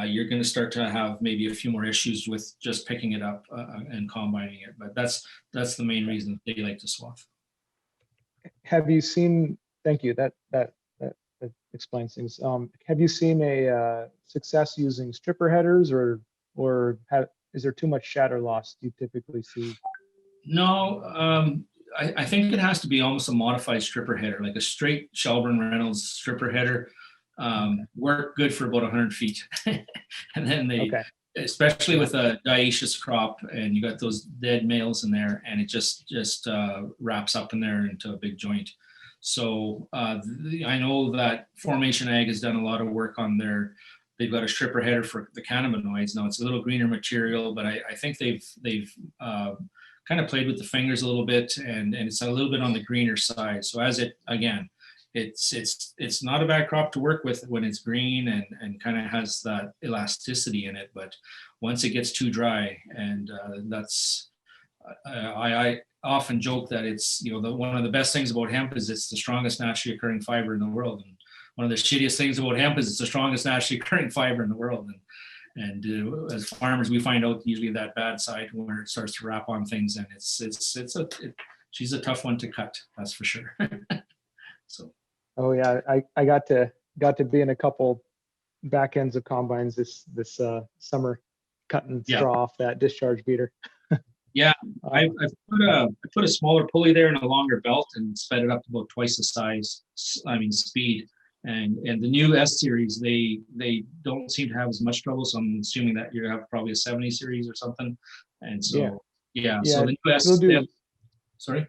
you're going to start to have maybe a few more issues with just picking it up and combining it. But that's the main reason they like to swath. Have you seen? Thank you. That explains things. Have you seen a success using stripper headers, or is there too much shatter loss you typically see? No, I think it has to be almost a modified stripper header, like a straight Shelburne Reynolds stripper header. Work good for about 100 feet, and then especially with a dioecious crop, and you got those dead males in there, and it just wraps up in there into a big joint. So I know that Formation Ag has done a lot of work on they've got a stripper header for the cannabinoids. Now it's a little greener material, but I think they've kind of played with the fingers a little bit, and it's a little bit on the greener side. So it's not a bad crop to work with when it's green and kind of has that elasticity in it. But once it gets too dry, and I often joke that it's one of the best things about hemp is it's the strongest naturally occurring fiber in the world, and one of the shittiest things about hemp is it's the strongest naturally occurring fiber in the world. And as farmers, we find out usually that bad side where it starts to wrap on things, and she's a tough one to cut, that's for sure. So Oh yeah, I got to be in a couple back ends of combines this summer, cutting Yeah. straw off that discharge beater. Yeah, I Uh, put a smaller pulley there and a longer belt and sped it up to about twice the size. Speed. And the new S series, they don't seem to have as much trouble. So I'm assuming that you have probably a 70 series or something. And so yeah. So the new S. they'll do. Sorry.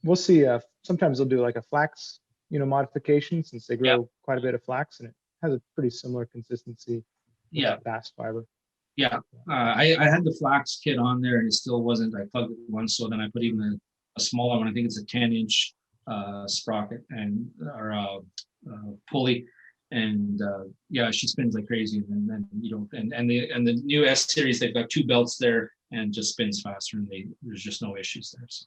We'll see. Sometimes they'll do like a flax, modification, since they grow quite a bit of flax, and it has a pretty similar consistency. Yeah. Bast fiber. Yeah, I had the flax kit on there and it still wasn't. I plugged it once, so then I put even a smaller one. I think it's a 10-inch sprocket and or pulley, and yeah, she spins like crazy. And then and the new S series, they've got 2 belts there and just spins faster, and there's just no issues there. So.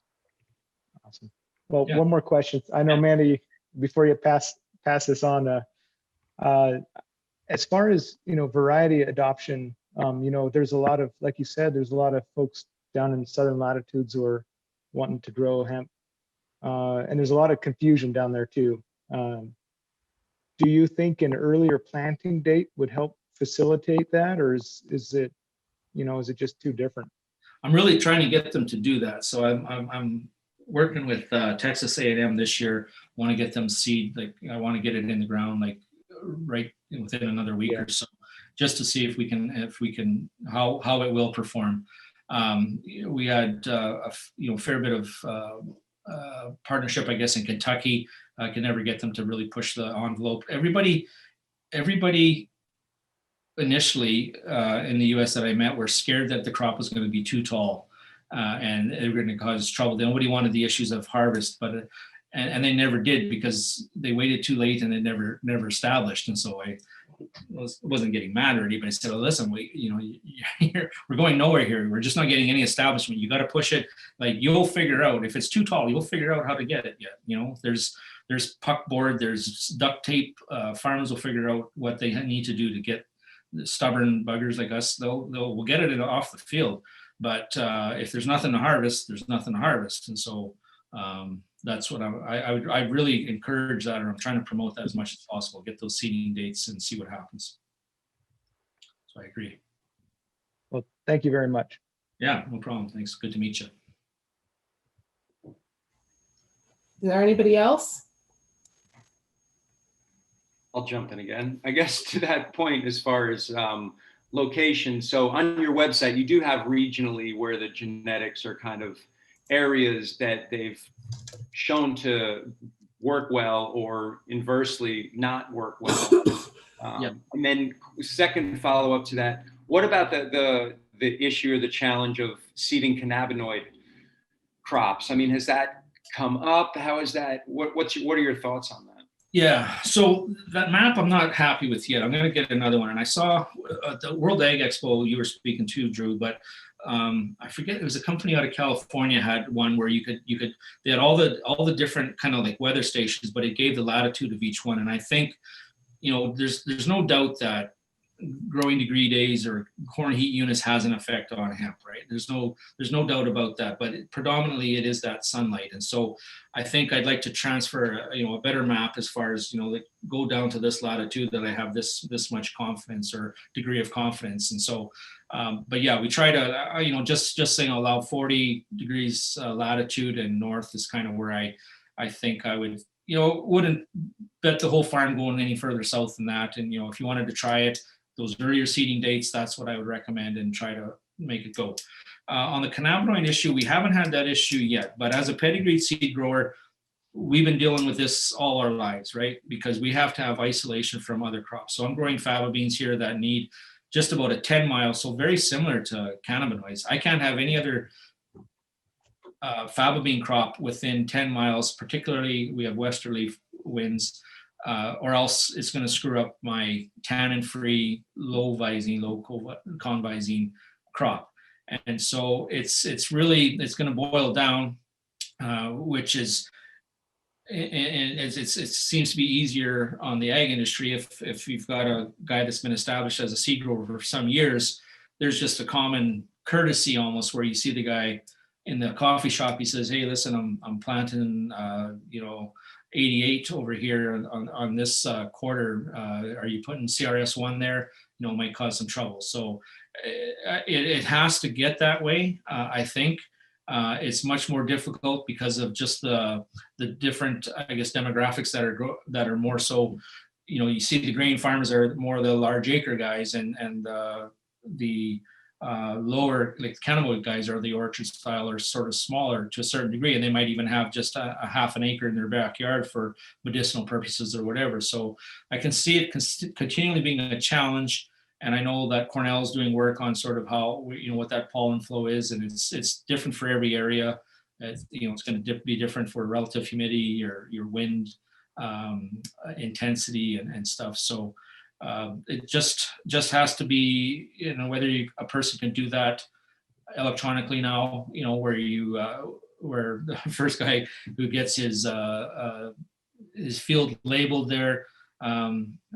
Awesome. Well, Yeah. one more question. I know, Mandy, before you pass this on, as far as variety adoption. There's a lot of, like you said, there's a lot of folks down in southern latitudes who are wanting to grow hemp. And there's a lot of confusion down there too. Do you think an earlier planting date would help facilitate that, or is it just too different? I'm really trying to get them to do that. So I'm working with Texas A&M this year. Want to get them seed, like I want to get it in the ground like right within another week or so, just to see if we can how it will perform. We had a fair bit of partnership, I guess, in Kentucky. I could never get them to really push the envelope. Everybody initially in the U.S. that I met were scared that the crop was going to be too tall and they were going to cause trouble. Nobody wanted the issues of harvest, but and they never did because they waited too late and it never established. And so I wasn't getting mad or anything. I said, well, listen, we're going nowhere here. We're just not getting any establishment. You got to push it. Like you'll figure out if it's too tall, you'll figure out how to get it. Yet, there's puck board, there's duct tape. Farmers will figure out what they need to do to get the stubborn buggers like us. We'll get it off the field. But if there's nothing to harvest, there's nothing to harvest. And so that's what I really encourage that, or I'm trying to promote that as much as possible. Get those seeding dates and see what happens. So I agree. Well, thank you very much. Yeah, no problem. Thanks. Good to meet you. Is there anybody else? I'll jump in again. I guess to that point, as far as location, so on your website, you do have regionally where the genetics are kind of areas that they've shown to work well or inversely not work well. And then second follow-up to that, what about the issue or the challenge of seeding cannabinoid crops? I mean, has that come up? How is that? What are your thoughts on that? Yeah, so that map I'm not happy with yet. I'm going to get another one. And I saw the World Ag Expo you were speaking to, Drew, but I forget, it was a company out of California had one where they had all the different kind of like weather stations, but it gave the latitude of each one. And I think, there's no doubt that growing degree days or corn heat units has an effect on hemp, right? There's no doubt about that, but predominantly it is that sunlight. And so I think I'd like to transfer, a better map as far as, like go down to this latitude that I have this much confidence or degree of confidence. And so, but yeah, we try to, just saying allow 40 degrees latitude and north is kind of where I think I would, wouldn't bet the whole farm going any further south than that. And, if you wanted to try it, those earlier seeding dates, that's what I would recommend and try to make it go. On the cannabinoid issue, we haven't had that issue yet, but as a pedigreed seed grower, we've been dealing with this all our lives, right? Because we have to have isolation from other crops. So I'm growing faba beans here that need just about a 10 mile, so very similar to cannabinoids. I can't have any other faba bean crop within 10 miles, particularly we have westerly winds, or else it's going to screw up my tannin-free, low convisine crop. And so it's going to boil down, which is, and it seems to be easier on the ag industry if you've got a guy that's been established as a seed grower for some years. There's just a common courtesy almost where you see the guy in the coffee shop. He says, "Hey, listen, I'm planting, 88 over here on this quarter. Are you putting CRS1 there? It might cause some trouble." So it has to get that way. I think it's much more difficult because of just the different, I guess, demographics that are more so. You see the grain farmers are more the large acre guys, and the lower, like cannabinoid guys, are the orchard style or sort of smaller to a certain degree, and they might even have just a half an acre in their backyard for medicinal purposes or whatever. So I can see it continually being a challenge, and I know that Cornell's doing work on sort of how what that pollen flow is, and it's different for every area. It's going to be different for relative humidity or your wind intensity and stuff. So it just has to be, whether a person can do that electronically now, where the first guy who gets his field labeled there,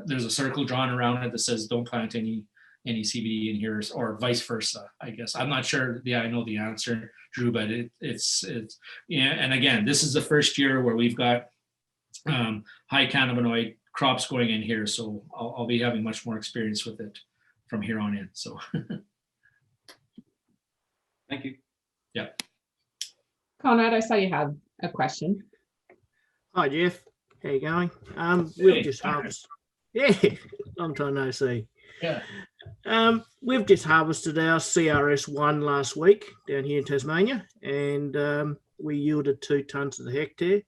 there's a circle drawn around it that says don't plant any CBD in here, or vice versa. I guess I'm not sure. Yeah, I know the answer, Drew, but it's And again, this is the first year where we've got high cannabinoid crops going in here, so I'll be having much more experience with it from here on in. So Thank you. Yeah. Conrad, I saw you had a question. Hi, Jeff. How you going? Hey, We've just Conrad. harvested. Yeah, long time no see. Yeah. We've just harvested our CRS1 last week down here in Tasmania, and we yielded 2 tons of the hectare,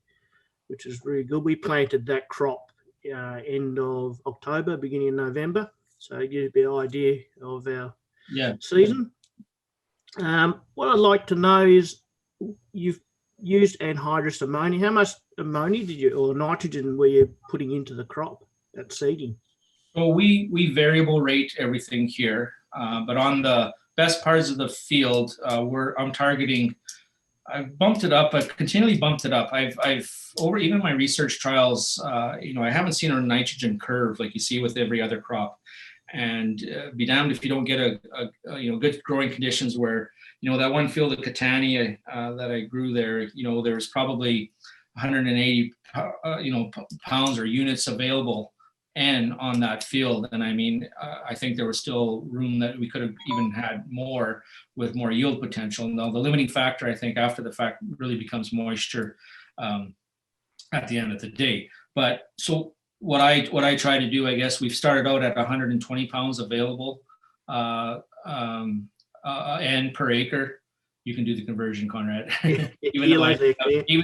which is really good. We planted that crop end of October, beginning of November, so it gives you a bit of idea of our season. What I'd like to know is, you've used anhydrous ammonia. How much ammonia or nitrogen were you putting into the crop at seeding? So we variable rate everything here, but on the best parts of the field, I'm targeting. I've bumped it up. I've continually bumped it up. I've over even my research trials. I haven't seen a nitrogen curve like you see with every other crop, and be damned if you don't get a good growing conditions where that one field of Catania that I grew there. There's probably 180 pounds or units available and on that field. And I mean, I think there was still room that we could have even had more with more yield potential. Now, the limiting factor, I think, after the fact really becomes moisture at the end of the day. But so what I try to do, I guess, we've started out at 120 pounds available and per acre. You can do the conversion, Conrad, even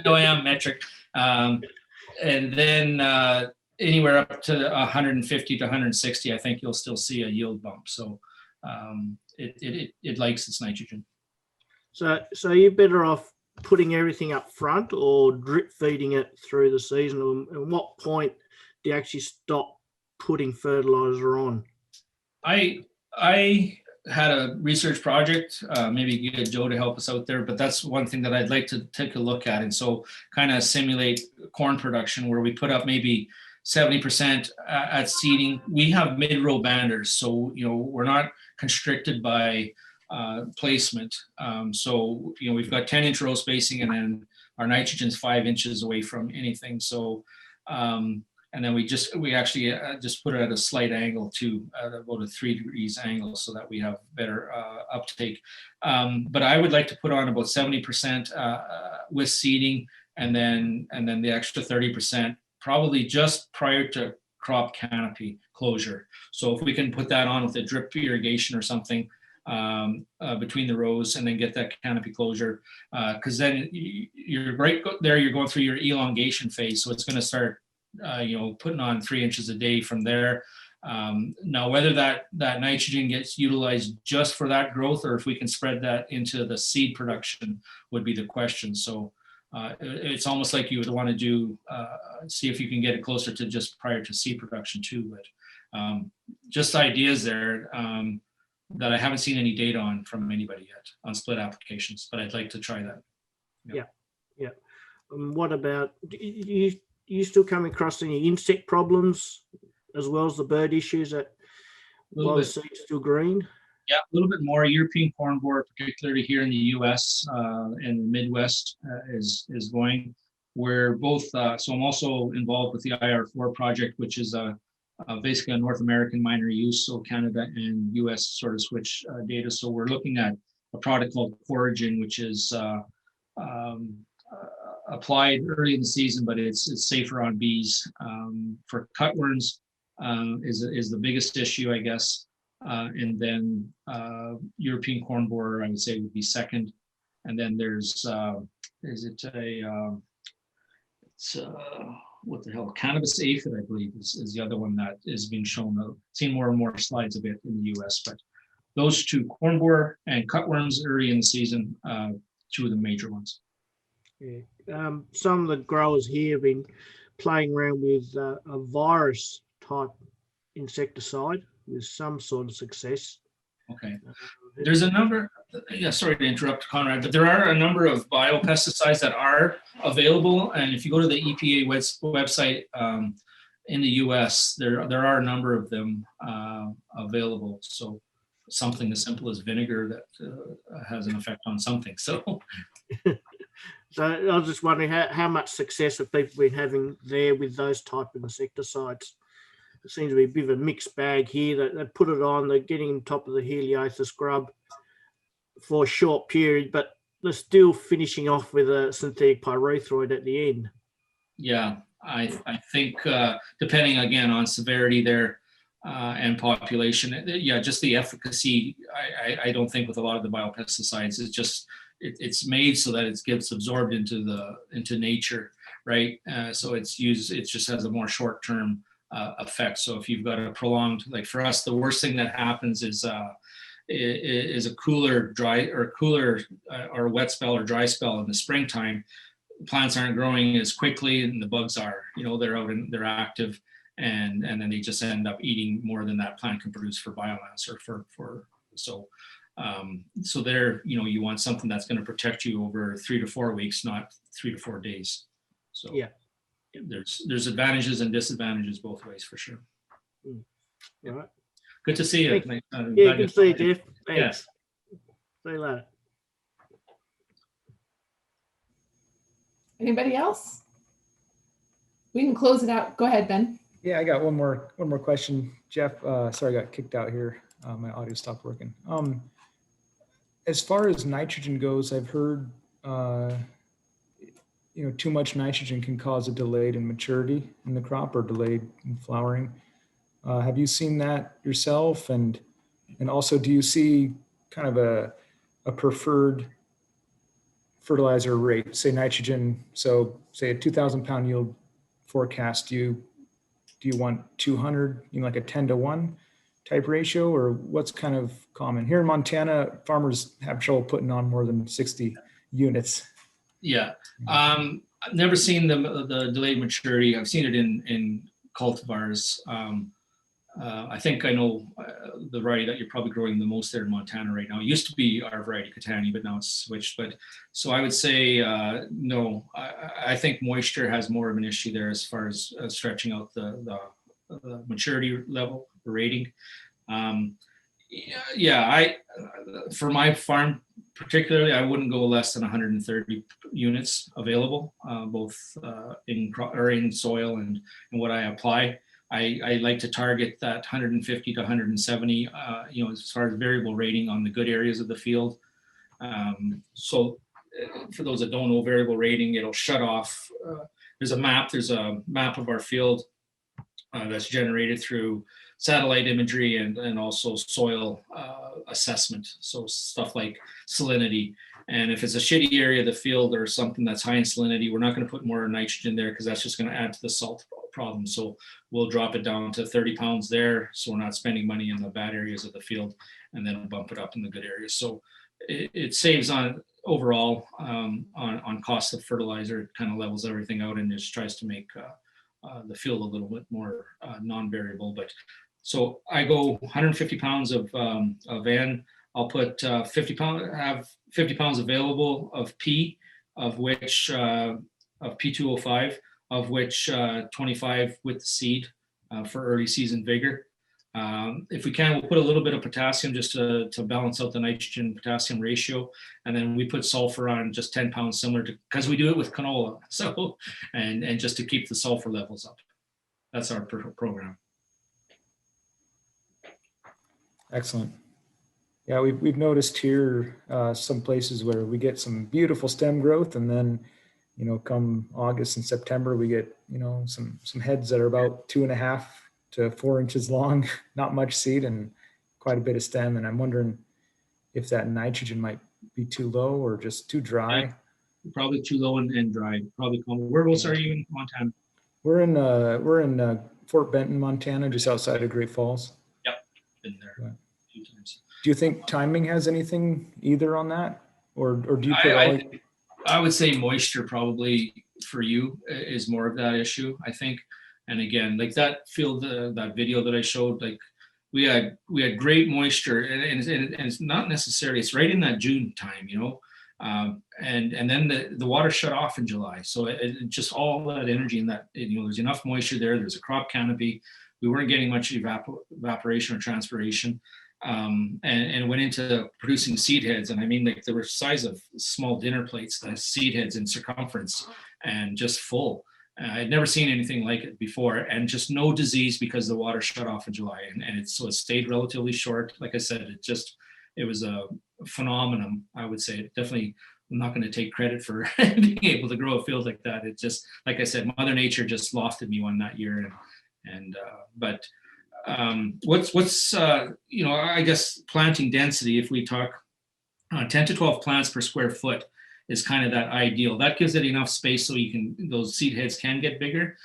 though I am metric. And then anywhere up to 150 to 160, I think you'll still see a yield bump. So it likes its nitrogen. So you're better off putting everything up front or drip feeding it through the season? At what point do you actually stop putting fertilizer on? I had a research project, maybe get Joe to help us out there, but that's one thing that I'd like to take a look at. And so kind of simulate corn production where we put up maybe 70% at seeding. We have mid-row banders, so we're not constricted by placement. So we've got 10-inch row spacing, and then our nitrogen's 5 inches away from anything. So and then we actually just put it at a slight angle too, at about a 3 degrees angle, so that we have better uptake. But I would like to put on about 70% with seeding, and then the extra 30% probably just prior to crop canopy closure. So if we can put that on with a drip irrigation or something between the rows, and then get that canopy closure, because then you're right there, you're going through your elongation phase. So it's going to start putting on 3 inches a day from there. Now, whether that nitrogen gets utilized just for that growth, or if we can spread that into the seed production, would be the question. So it's almost like you would want to do, see if you can get it closer to just prior to seed production too. But just ideas there that I haven't seen any data on from anybody yet on split applications, but I'd like to try that. Yeah. What about, you still come across any insect problems as well as the bird issues that while the seed's still green? Yeah, a little bit more. European corn borer, particularly here in the U.S. And the Midwest, is going. We're both. So I'm also involved with the IR4 project, which is basically a North American minor use. So Canada and U.S. sort of switch data. So we're looking at a product called Foraging, which is applied early in the season, but it's safer on bees. For cutworms is the biggest issue, I guess. And then European corn borer, I would say, would be second. And then there's, what the hell, cannabis aphid, I believe, is the other one that is being shown. I've seen more and more slides of it in the US, but those two, corn borer and cutworms early in the season, two of the major ones. Yeah. Some of the growers here have been playing around with a virus type insecticide with some sort of success. Okay. There's a number, yeah, sorry to interrupt, Conrad, but there are a number of biopesticides that are available. And if you go to the EPA website in the US, there are a number of them available. So something as simple as vinegar that has an effect on something. So So I was just wondering how much success have people been having there with those type of insecticides? It seems to be a bit of a mixed bag here. They put it on, they're getting on top of the Heliothis grub for a short period, but they're still finishing off with a synthetic pyrethroid at the end. yeah, I think depending again on severity there and population, yeah, just the efficacy, I don't think with a lot of the biopesticides, it's just, it's made so that it gets absorbed into nature, right? So it's used, it just has a more short-term effect. So if you've got a prolonged, like for us, the worst thing that happens is a cooler or wet spell or dry spell in the springtime. Plants aren't growing as quickly, and the bugs are, they're out and they're active, and then they just end up eating more than that plant can produce for biomass or so there, you want something that's going to protect you over 3 to 4 weeks, not 3 to 4 days. So yeah, there's advantages and disadvantages both ways for sure. All right. Good to see you. Yeah, good to see you, Jeff. Thanks. See you later. Anybody else? We can close it out. Go ahead, Ben. Yeah, I got one more question, Jeff. Sorry, I got kicked out here. My audio stopped working. As far as nitrogen goes, I've heard, too much nitrogen can cause a delay in maturity in the crop or delayed in flowering. Have you seen that yourself? And also, do you see kind of a preferred fertilizer rate, say nitrogen? So say a 2,000 pound yield forecast, do you want 200, like a 10-to-1 type ratio, or what's kind of common? Here in Montana, farmers have trouble putting on more than 60 units. Yeah. I've never seen the delayed maturity. I've seen it in cultivars. I think I know the variety that you're probably growing the most there in Montana right now. It used to be our variety, Catani, but now it's switched. But so I would say no. I think moisture has more of an issue there as far as stretching out the maturity level, the rating. For my farm particularly, I wouldn't go less than 130 units available, both in soil and what I apply. I like to target that 150 to 170, as far as variable rating on the good areas of the field. So for those that don't know, variable rating, it'll shut off. There's a map of our field that's generated through satellite imagery and also soil assessment. So stuff like salinity. And if it's a shitty area of the field or something that's high in salinity, we're not going to put more nitrogen there because that's just going to add to the salt problem. So we'll drop it down to 30 pounds there. So we're not spending money in the bad areas of the field, and then bump it up in the good areas. So it saves on overall on cost of fertilizer. It kind of levels everything out and just tries to make the field a little bit more non-variable. But so I go 150 pounds of N. I'll put 50 pounds available of P, of which of P205, of which 25 with the seed for early season vigor. If we can, we'll put a little bit of potassium just to balance out the nitrogen potassium ratio. And then we put sulfur on just 10 pounds, similar to, because we do it with canola. So, and just to keep the sulfur levels up. That's our program. Excellent. Yeah, we've noticed here some places where we get some beautiful stem growth, and then, you know, come August and September, we get, you know, some heads that are about 2.5 to 4 inches long, not much seed and quite a bit of stem. And I'm wondering if that nitrogen might be too low or just too dry. Yeah, probably too low and dry. Probably common. Where else are you in Montana? We're in Fort Benton, Montana, just outside of Great Falls. Yep, been there Yeah. a few times. Do you think timing has anything either on that, or do you put I would say moisture probably for you is more of that issue, I think. And again, like that field, that video that I showed, like we had great moisture, and it's not necessarily, it's right in that June time, you know, and then the water shut off in July. So it just all that energy in that, you know, there's enough moisture there. There's a crop canopy. We weren't getting much evaporation or transpiration. And went into producing seed heads. And I mean, like they were size of small dinner plates, the seed heads in circumference, and just full. I'd never seen anything like it before, and just no disease because the water shut off in July. And so it stayed relatively short. Like I said, it was a phenomenon, I would say. Definitely, I'm not going to take credit for being able to grow a field like that. It just, like I said, Mother Nature just lofted me one that year. But what's you know, I guess planting density, if we talk 10 to 12 plants per square foot is kind of that ideal. That gives it enough space so those seed heads can get bigger.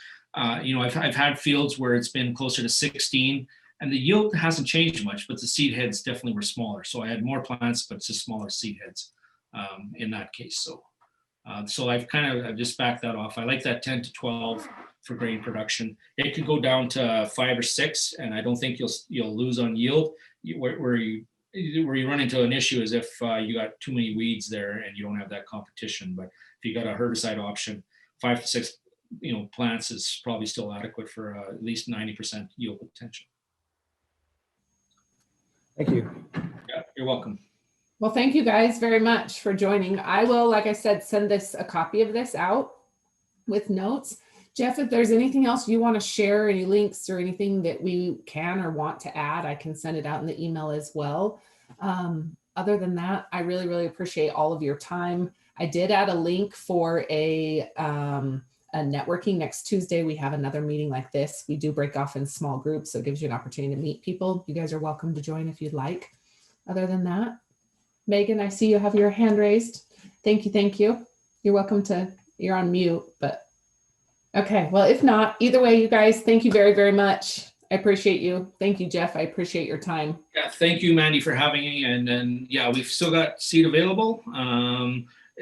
You know, I've had fields where it's been closer to 16 and the yield hasn't changed much, but the seed heads definitely were smaller. So I had more plants, but just smaller seed heads in that case. So I've just backed that off. I like that 10 to 12 for grain production. It could go down to 5 or 6, and I don't think you'll lose on yield. Where you run into an issue is if you got too many weeds there and you don't have that competition. But if you got a herbicide option, 5 to 6, you know, plants is probably still adequate for at least 90% yield potential. Thank you. Yeah, you're welcome. Well, thank you guys very much for joining. I will, like I said, send a copy of this out with notes. Jeff, if there's anything else you want to share, any links or anything that we can or want to add, I can send it out in the email as well. Other than that, I really, really appreciate all of your time. I did add a link for a networking next Tuesday. We have another meeting like this. We do break off in small groups, so it gives you an opportunity to meet people. You guys are welcome to join if you'd like. Other than that, Megan, I see you have your hand raised. Thank you, thank you. You're welcome to, you're on mute, but okay. Well, if not, either way, you guys, thank you very, very much. I appreciate you. Thank you, Jeff. I appreciate your time. Yeah, thank you, Mandy, for having me. And yeah, we've still got seed available.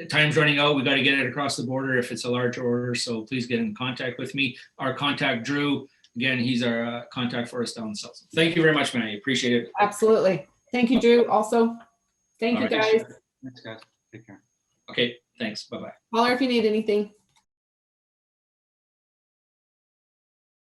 Time's running out. We got to get it across the border if it's a large order. So please get in contact with me. Our contact, Drew, again, he's our contact for us down south. Thank you very much, Mandy. Appreciate it. Absolutely. Thank you, Drew. Also, thank you, guys. Thanks, guys. Take care. Okay, thanks. Bye-bye. Holler if you need anything.